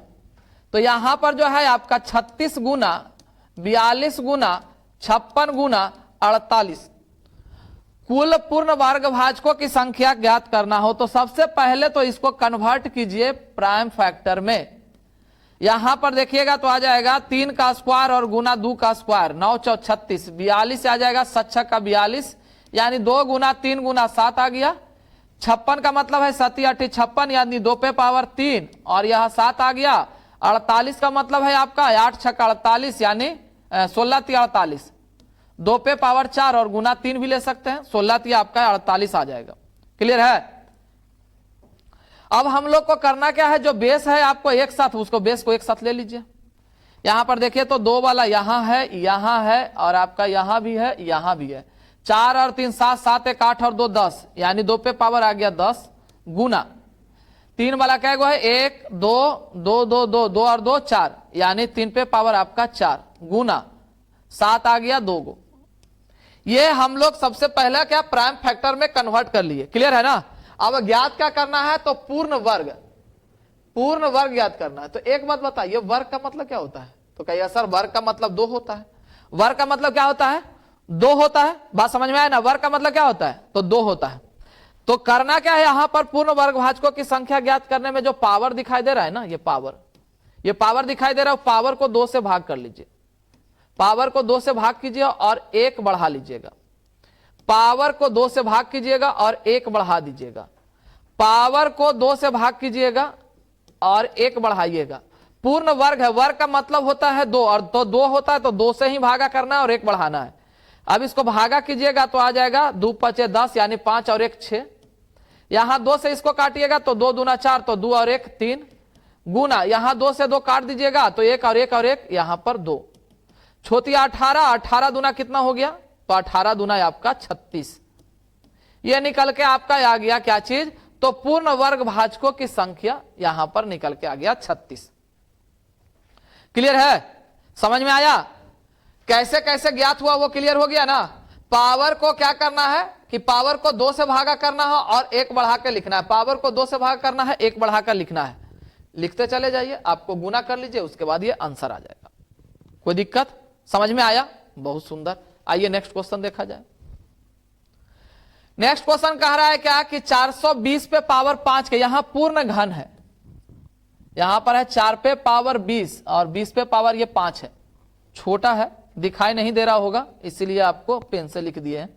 [SPEAKER 1] तो यहां पर जो है आपका 36 गुना 42 गुना 56 गुना 48 कुल पूर्ण वर्ग भाजकों की संख्या ज्ञात करना हो, तो सबसे पहले तो इसको कन्वर्ट कीजिए प्राइम फैक्टर में। यहां पर देखिएगा तो आ जाएगा 3 का स्क्वायर और गुना 2 का स्क्वायर, 9 4 36, 42 आ जाएगा, 7 का 42, यानी 2 गुना 3 गुना 7 आ गया। 56 का मतलब है 7 8 56, यानी 2 पे पावर 3 और यह 7 आ गया। 48 का मतलब है आपका 8 6 48, यानी 16 3 48, 2 पे पावर 4 और गुना 3 भी ले सकते हैं, 16 3 आपका 48 आ जाएगा। क्लियर है? अब हम लोग को करना क्या है, जो बेस है आपको एक साथ, उसको बेस को एक साथ ले लीजिए। यहां पर देखिए तो 2 वाला यहां है और आपका यहां भी है, यहां भी है। 4 और 3 7, 7 1 8 और 2 10, यानी 2 पे पावर आ गया 10 गुना 3 वाला क्या है 1 2 2 2 2 2 और 2 4, यानी 3 पे पावर आपका 4 गुना 7 आ गया 2 गो। ये हम लोग सबसे पहले क्या प्राइम फैक्टर में कन्वर्ट कर लिए, क्लियर है ना। अब ज्ञात क्या करना है, तो पूर्ण वर्ग ज्ञात करना है। तो एक बात बताइए, वर्ग का मतलब क्या होता है, तो कहिए सर वर्ग का मतलब 2 होता है। वर्ग का मतलब क्या होता है, 2 होता है। बात समझ में आया ना, वर्ग का मतलब क्या होता है, तो 2 होता है। तो करना क्या है, यहां पर पूर्ण वर्ग भाजकों की संख्या ज्ञात करने में जो पावर दिखाई दे रहा है ना, ये पावर दिखाई दे रहा है, पावर को 2 से भाग कर लीजिए। पावर को 2 से भाग कीजिए और 1 बढ़ा लीजिएगा। पावर को 2 से भाग कीजिएगा और 1 बढ़ा दीजिएगा। पावर को 2 से भाग कीजिएगा और 1 बढ़ाइएगा। पूर्ण वर्ग है, वर्ग का मतलब होता है 2, और तो 2 होता है तो 2 से ही भागा करना है और 1 बढ़ाना है। अब इसको भागा कीजिएगा तो आ जाएगा 2 5 10, यानी 5 और 1 6। यहां 2 से इसको काटिएगा तो 2 दूना 4, तो 2 और 1 3 गुना, यहां 2 से 2 काट दीजिएगा तो 1 और 1 और 1, यहां पर 2 छोटिया 18, 18 दूना कितना हो गया, तो 18 दूना आपका 36। ये निकल के आपका आ गया क्या चीज, तो पूर्ण वर्ग भाजकों की संख्या यहां पर निकल के आ गया 36। क्लियर है, समझ में आया। कैसे कैसे ज्ञात हुआ वो क्लियर हो गया ना। पावर को क्या करना है कि पावर को 2 से भागा करना है और 1 बढ़ा कर लिखना है। पावर को 2 से भागा करना है, 1 बढ़ा कर लिखना है। लिखते चले जाइए, आपको गुना कर लीजिए, उसके बाद ये आंसर आ जाएगा। कोई दिक्कत, समझ में आया, बहुत सुंदर। आइए नेक्स्ट क्वेश्चन देखा जाए। नेक्स्ट क्वेश्चन कह रहा है क्या कि 420 पे पावर 5 के, यहां पूर्ण घन है, यहां पर है 4 पे पावर 20 और 20 पे पावर ये 5 है। छोटा है, दिखाई नहीं दे रहा होगा, इसीलिए आपको पेन से लिख दिए हैं।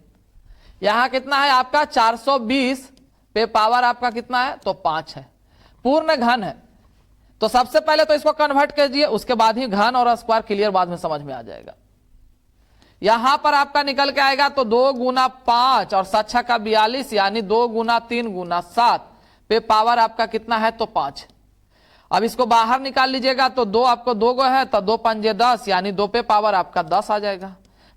[SPEAKER 1] यहां कितना है आपका 420 पे पावर आपका कितना है, तो 5 है। पूर्ण घन है, तो सबसे पहले तो इसको कन्वर्ट कीजिए, उसके बाद ही घन और स्क्वायर क्लियर बाद में समझ में आ जाएगा। यहां पर आपका निकल के आएगा तो 2 गुना 5 और 7 का 42, यानी 2 गुना 3 गुना 7 पे पावर आपका कितना है, तो 5। अब इसको बाहर निकाल लीजिएगा तो 2 आपको 2 गो है, तो 2 पंजे 10, यानी 2 पे पावर आपका 10 आ जाएगा।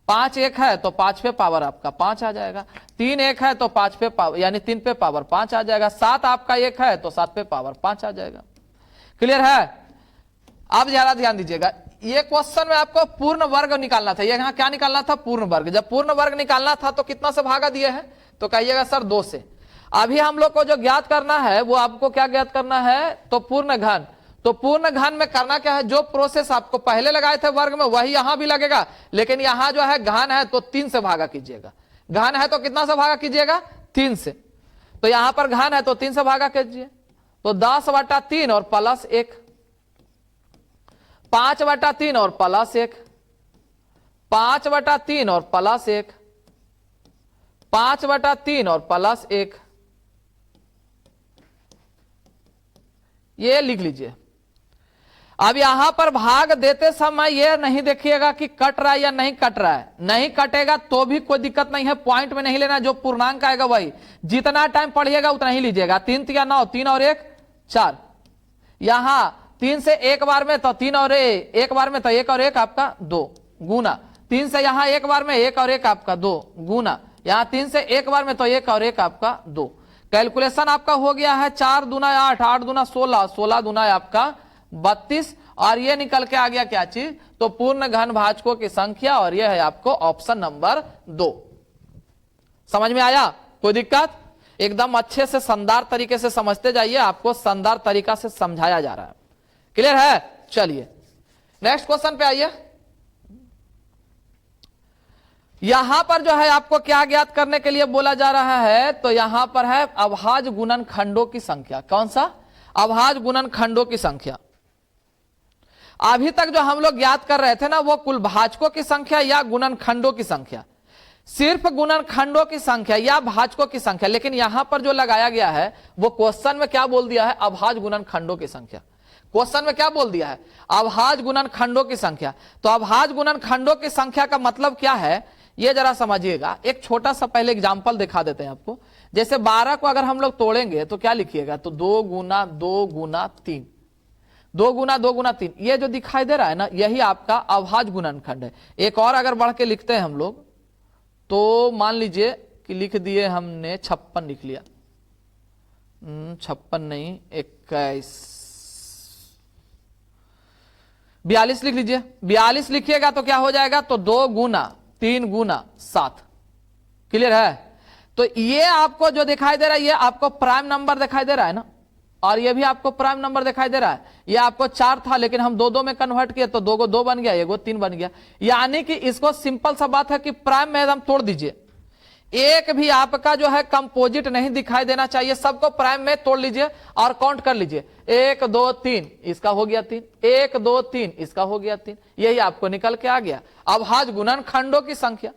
[SPEAKER 1] 5 1 है तो 5 पे पावर आपका 5 आ जाएगा। 3 1 है तो 5 पे पावर, यानी 3 पे पावर 5 आ जाएगा। 7 आपका 1 है तो 7 पे पावर 5 आ जाएगा। क्लियर है। अब जरा ध्यान दीजिएगा, ये क्वेश्चन में आपको पूर्ण वर्ग निकालना था। यहां क्या निकालना था, पूर्ण वर्ग। जब पूर्ण वर्ग निकालना था तो कितना से भागा दिए हैं, तो कहिएगा सर 2 से। अभी हम लोग को जो ज्ञात करना है वो आपको क्या ज्ञात करना है, तो पूर्ण घन। तो पूर्ण घन में करना क्या है, जो प्रोसेस आपको पहले लगाए थे वर्ग में वही यहां भी लगेगा, लेकिन यहां जो है घन है तो 3 से भागा कीजिएगा। घन है तो कितना से भागा कीजिएगा, 3 से। तो यहां पर घन है तो 3 से भागा कीजिए, तो 10/3 और प्लस 1, 5/3 और प्लस 1, 5/3 और प्लस 1, 5/3 और प्लस 1, ये लिख लीजिए। अब यहां पर भाग देते समय ये नहीं देखिएगा कि कट रहा है या नहीं कट रहा है। नहीं कटेगा तो भी कोई दिक्कत नहीं है, पॉइंट में नहीं लेना, जो पूर्णांक आएगा वही। जितना टाइम पढ़िएगा उतना ही लीजिएगा। 3 3 9, 3 और 1 4। यहां 3 से एक बार में तो 3 और 1 बार में तो 1 और 1 आपका 2 गुना। 3 से यहां एक बार में 1 और 1 आपका 2 गुना। यहां 3 से एक बार में तो 1 और 1 आपका 2। कैलकुलेशन आपका हो गया है 4 दूना 8, 8 दूना 16, 16 दूना आपका 32, और ये निकल के आ गया क्या चीज, तो पूर्ण घन भाजकों की संख्या, और ये है आपको ऑप्शन नंबर 2। समझ में आया, कोई दिक्कत। एकदम अच्छे से शानदार तरीके से समझते जाइए, आपको शानदार तरीका से समझाया जा रहा है। क्लियर है। चलिए नेक्स्ट क्वेश्चन पे आइए। यहां पर जो है आपको क्या ज्ञात करने के लिए बोला जा रहा है, तो यहां पर है अभाज्य गुणनखंडों की संख्या। कौन सा, अभाज्य गुणनखंडों की संख्या। अभी तक जो हम लोग ज्ञात कर रहे थे ना, वो कुल भाजकों की संख्या या गुणनखंडों की संख्या, सिर्फ गुणनखंडों की संख्या या भाजकों की संख्या। लेकिन यहां पर जो लगाया गया है वो क्वेश्चन में क्या बोल दिया है, अभाज्य गुणनखंडों की संख्या। क्वेश्चन में क्या बोल दिया है, अभाज्य गुणनखंडों की संख्या। तो अभाज्य गुणनखंडों की संख्या का मतलब क्या है, ये जरा समझिएगा, एक छोटा सा पहले एग्जाम्पल दिखा देते हैं आपको। जैसे 12 को अगर हम लोग तोड़ेंगे तो क्या लिखिएगा, तो 2 गुना 2 गुना 3, 2 गुना 2 गुना 3, ये जो दिखाई दे रहा है ना, यही आपका अभाज्य गुणनखंड है। एक और अगर बढ़ के लिखते हैं हम लोग, तो मान लीजिए कि लिख दिए हमने 56 लिख लिया, 56 नहीं 21, 42 लिख लीजिए। 42 लिखिएगा तो क्या हो जाएगा, तो 2 गुना 3 गुना 7। क्लियर है? तो ये आपको जो दिखाई दे रहा है, ये आपको प्राइम नंबर दिखाई दे रहा है ना, और ये भी आपको प्राइम नंबर दिखाई दे रहा है। ये आपको 4 था, लेकिन हम 2 2 में कन्वर्ट किए तो 2 को 2 बन गया, 1 को 3 बन गया। यानी कि इसको सिंपल सा बात है कि प्राइम में एकदम तोड़ दीजिए, एक भी आपका जो है कंपोजिट नहीं दिखाई देना चाहिए, सबको प्राइम में तोड़ लीजिए और काउंट कर लीजिए। 1 2 3 इसका हो गया 3, 1 2 3 इसका हो गया 3, यही आपको निकल के आ गया अभाज्य गुणनखंडों की संख्या।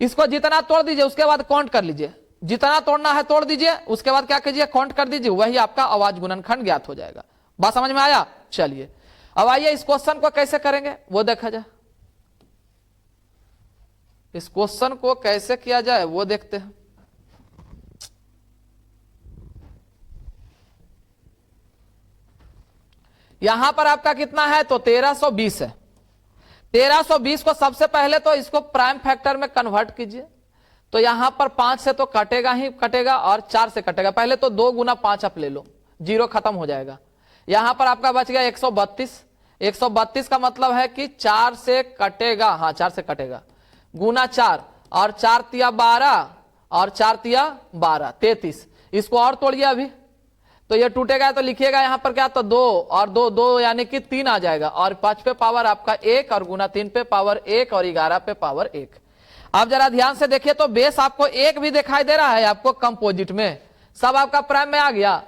[SPEAKER 1] इसको जितना तोड़ दीजिए उसके बाद काउंट कर लीजिए, जितना तोड़ना है तोड़ दीजिए, उसके बाद क्या कीजिए, काउंट कर दीजिए, वही आपका अभाज्य गुणनखंड ज्ञात हो जाएगा। बात समझ में आया? चलिए अब आइए इस क्वेश्चन को कैसे करेंगे वो देखा जाए। इस क्वेश्चन को कैसे किया जाए वो देखते हैं। यहां पर आपका कितना है, तो 1320 है। 1320 को सबसे पहले तो इसको प्राइम फैक्टर में कन्वर्ट कीजिए, तो यहां पर 5 से तो कटेगा ही कटेगा और 4 से कटेगा। पहले तो 2 गुना 5 आप ले लो, 0 खत्म हो जाएगा। यहां पर आपका बच गया 132। 132 का मतलब है कि 4 से कटेगा, हाँ 4 से कटेगा, गुना 4 और 4 तिया 12 और 4 तिया 12 33। इसको और तोड़िए अभी, तो ये टूटेगा तो लिखिएगा यहां पर क्या, तो 2 और 2 2 यानी कि 3 आ जाएगा, और 5 पे पावर आपका 1 और गुना 3 पे पावर 1 और 11 पे पावर 1। अब जरा ध्यान से देखिए, तो बेस आपको 1 भी दिखाई दे रहा है आपको कंपोजिट में, सब आपका प्राइम में आ गया,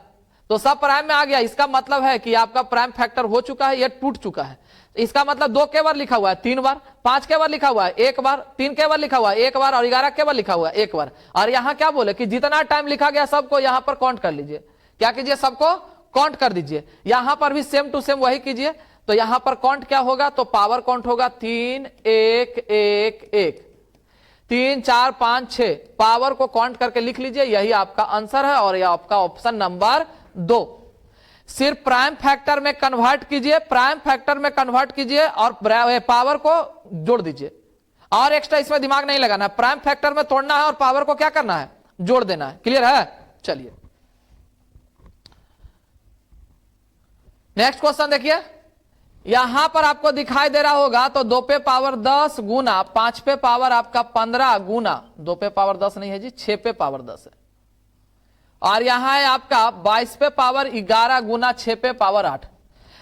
[SPEAKER 1] तो सब प्राइम में आ गया। इसका मतलब है कि आपका प्राइम फैक्टर हो चुका है, ये टूट चुका है। इसका मतलब 2 के बार लिखा हुआ है 3 बार, 5 के बार लिखा हुआ है 1 बार, 3 के बार लिखा हुआ है 1 बार, और 11 के बार लिखा हुआ है 1 बार। और यहां क्या बोले कि जितना टाइम लिखा गया सबको यहां पर काउंट कर लीजिए। क्या कीजिए, सबको काउंट कर दीजिए। यहां पर भी सेम टू सेम वही कीजिए, तो यहां पर काउंट क्या होगा, तो पावर काउंट होगा 3 1 1 1 3 4 5 6, पावर को काउंट करके लिख लीजिए, यही आपका आंसर है और यह आपका ऑप्शन नंबर 2। सिर्फ प्राइम फैक्टर में कन्वर्ट कीजिए, प्राइम फैक्टर में कन्वर्ट कीजिए और पावर को जोड़ दीजिए, और एक्स्ट्रा इसमें दिमाग नहीं लगाना है। प्राइम फैक्टर में तोड़ना है और पावर को क्या करना है, जोड़ देना है। क्लियर है? चलिए नेक्स्ट क्वेश्चन देखिए। यहां पर आपको दिखाई दे रहा होगा, तो 2 पे पावर 10 गुना 5 पे पावर आपका 15 गुना 2 पे पावर 10 नहीं है जी, 6 पे पावर 10 है, और यहां है आपका 22 पे पावर 11 गुना 6 पे पावर 8।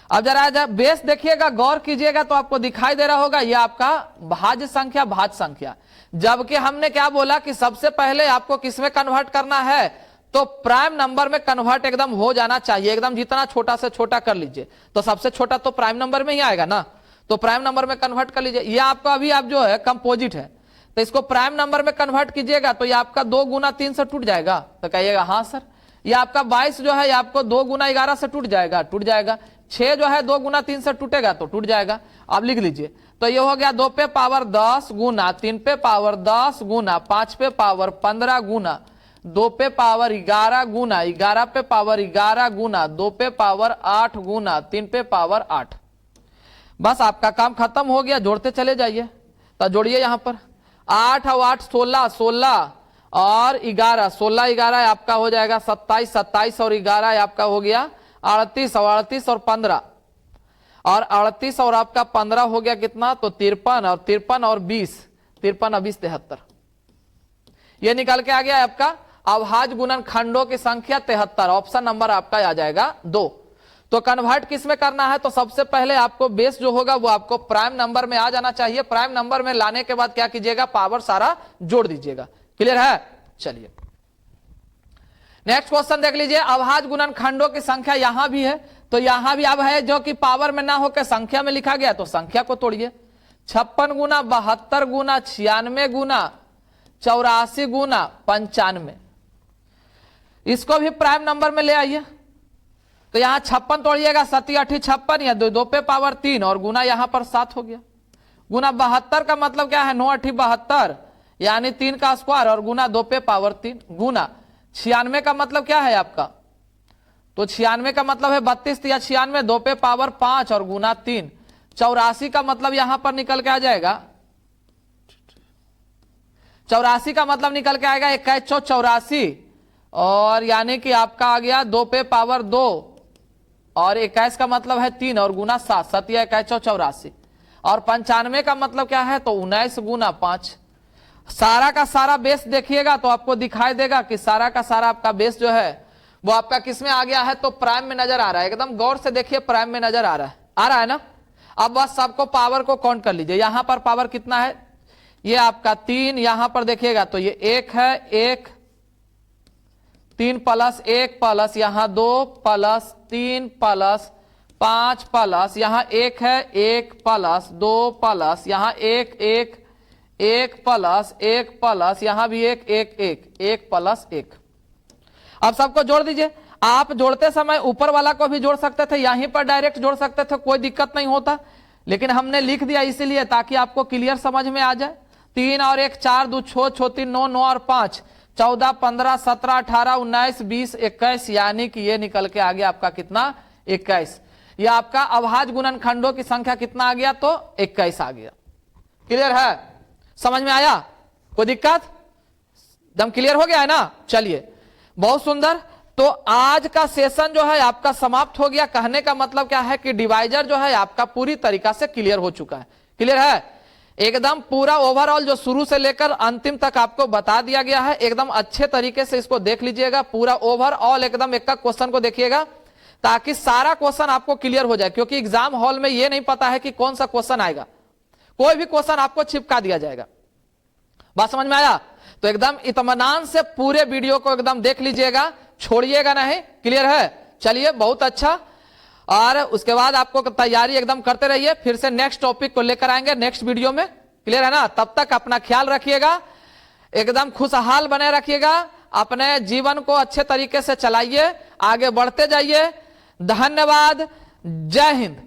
[SPEAKER 1] अब जरा बेस देखिएगा, गौर कीजिएगा, तो आपको दिखाई दे रहा होगा यह आपका भाज्य संख्या, भाज्य संख्या। जबकि हमने क्या बोला कि सबसे पहले आपको किसमें कन्वर्ट करना है, तो प्राइम नंबर में कन्वर्ट एकदम हो जाना चाहिए, एकदम जितना छोटा से छोटा कर लीजिए, तो सबसे छोटा तो प्राइम नंबर में ही आएगा ना, तो प्राइम नंबर में कन्वर्ट कर लीजिए। ये आपका अभी आप जो है कंपोजिट है, तो इसको प्राइम नंबर में कन्वर्ट कीजिएगा, तो ये आपका 2 गुना 3 से टूट जाएगा, तो कहिएगा हाँ सर। ये आपका 22 जो है, ये आपको 2 गुना 11 से टूट जाएगा, टूट जाएगा। 6 जो है 2 गुना 3 से टूटेगा तो टूट जाएगा। अब लिख लीजिए, तो ये हो गया 2 पे पावर 10 गुना 3 पे पावर 10 गुना 5 पे पावर 15 गुना 2 पे पावर 11 गुना 11 पे पावर 11 गुना 2 पे पावर 8 गुना 3 पे पावर 8। बस आपका काम खत्म हो गया, जोड़ते चले जाइए। तो जोड़िए यहां पर 8 और 8 16, 16 और 11, 16 11 आपका हो जाएगा 27, 27 और 11 आपका हो गया 38, और 38 और 15, और 38 और आपका 15 हो गया कितना, तो 53, और 53 और 20, 53 और 20 73। ये निकल के आ गया आपका अभाज्य गुणनखंडों की संख्या 73। ऑप्शन नंबर आपका आ जाएगा 2। तो कन्वर्ट किस में करना है, तो सबसे पहले आपको बेस जो होगा वो आपको प्राइम नंबर में आ जाना चाहिए। प्राइम नंबर में लाने के बाद क्या कीजिएगा, पावर सारा जोड़ दीजिएगा। क्लियर है? चलिए नेक्स्ट क्वेश्चन देख लीजिए। अभाज्य गुणनखंडों की संख्या यहां भी है, तो यहां भी अब है जो कि पावर में ना होकर संख्या में लिखा गया, तो संख्या को तोड़िए। 56 गुना 72 गुना 96 गुना 84 गुना 95, इसको भी प्राइम नंबर में ले आइए। तो यहां 56 तोड़िएगा, 7 8 56, या 2 पे पावर 3 और गुना यहां पर 7 हो गया। गुना 72 का मतलब क्या है, 9 8 72 यानी 3 का स्क्वायर और गुना 2 पे पावर 3 गुना 96 का मतलब क्या है आपका, तो 96 का मतलब है 32 या 96 2 पे पावर 5 और गुना 3। 84 का मतलब यहां पर निकल के आ जाएगा, 84 का मतलब निकल के आएगा 21 चौ 84 और यानी कि आपका आ गया 2 पे पावर 2 और 21 का मतलब है 3 और गुना 7 7 या 21 चौ 84 और 95 का मतलब क्या है, तो 19 गुना 5। सारा का सारा बेस देखिएगा तो आपको दिखाई देगा कि सारा का सारा आपका बेस जो है वो आपका किस में आ गया है, तो प्राइम में नजर आ रहा है। एकदम गौर से देखिए, प्राइम में नजर आ रहा है ना। अब बस सबको पावर को काउंट कर लीजिए। यहां पर पावर कितना है, ये आपका 3, यहां पर देखिएगा तो ये 1 है, 1 3 प्लस 1 प्लस यहां 2 प्लस 3 प्लस 5 प्लस यहां 1 है, 1 प्लस 2 प्लस यहां 1 1 1 प्लस 1 प्लस यहां भी 1 1 1 1 प्लस 1। अब सबको जोड़ दीजिए। आप जोड़ते समय ऊपर वाला को भी जोड़ सकते थे, यहीं पर डायरेक्ट जोड़ सकते थे, कोई दिक्कत नहीं होता, लेकिन हमने लिख दिया इसीलिए ताकि आपको क्लियर समझ में आ जाए। 3 और 1 4 2 6 6 3 9 9 और 5 14 15 17 18 19 20 21 यानी कि ये निकल के आ गया आपका कितना, 21। ये आपका अभाज्य गुणनखंडों की संख्या कितना आ गया, तो 21 आ गया। क्लियर है, समझ में आया, कोई दिक्कत, एकदम क्लियर हो गया है ना। चलिए बहुत सुंदर। तो आज का सेशन जो है आपका समाप्त हो गया। कहने का मतलब क्या है कि डिवाइजर जो है आपका पूरी तरीका से क्लियर हो चुका है। क्लियर है, एकदम पूरा ओवरऑल जो शुरू से लेकर अंतिम तक आपको बता दिया गया है। एकदम अच्छे तरीके से इसको देख लीजिएगा, पूरा ओवरऑल एकदम एक एक क्वेश्चन को देखिएगा ताकि सारा क्वेश्चन आपको क्लियर हो जाए, क्योंकि एग्जाम हॉल में ये नहीं पता है कि कौन सा क्वेश्चन आएगा, कोई भी क्वेश्चन आपको चिपका दिया जाएगा। बात समझ में आया, तो एकदम इत्मीनान से पूरे वीडियो को एकदम देख लीजिएगा, छोड़िएगा नहीं। क्लियर है, चलिए बहुत अच्छा। और उसके बाद आपको तैयारी एकदम करते रहिए, फिर से नेक्स्ट टॉपिक को लेकर आएंगे नेक्स्ट वीडियो में। क्लियर है ना, तब तक अपना ख्याल रखिएगा, एकदम खुशहाल बने रखिएगा, अपने जीवन को अच्छे तरीके से चलाइए, आगे बढ़ते जाइए। धन्यवाद, जय हिंद।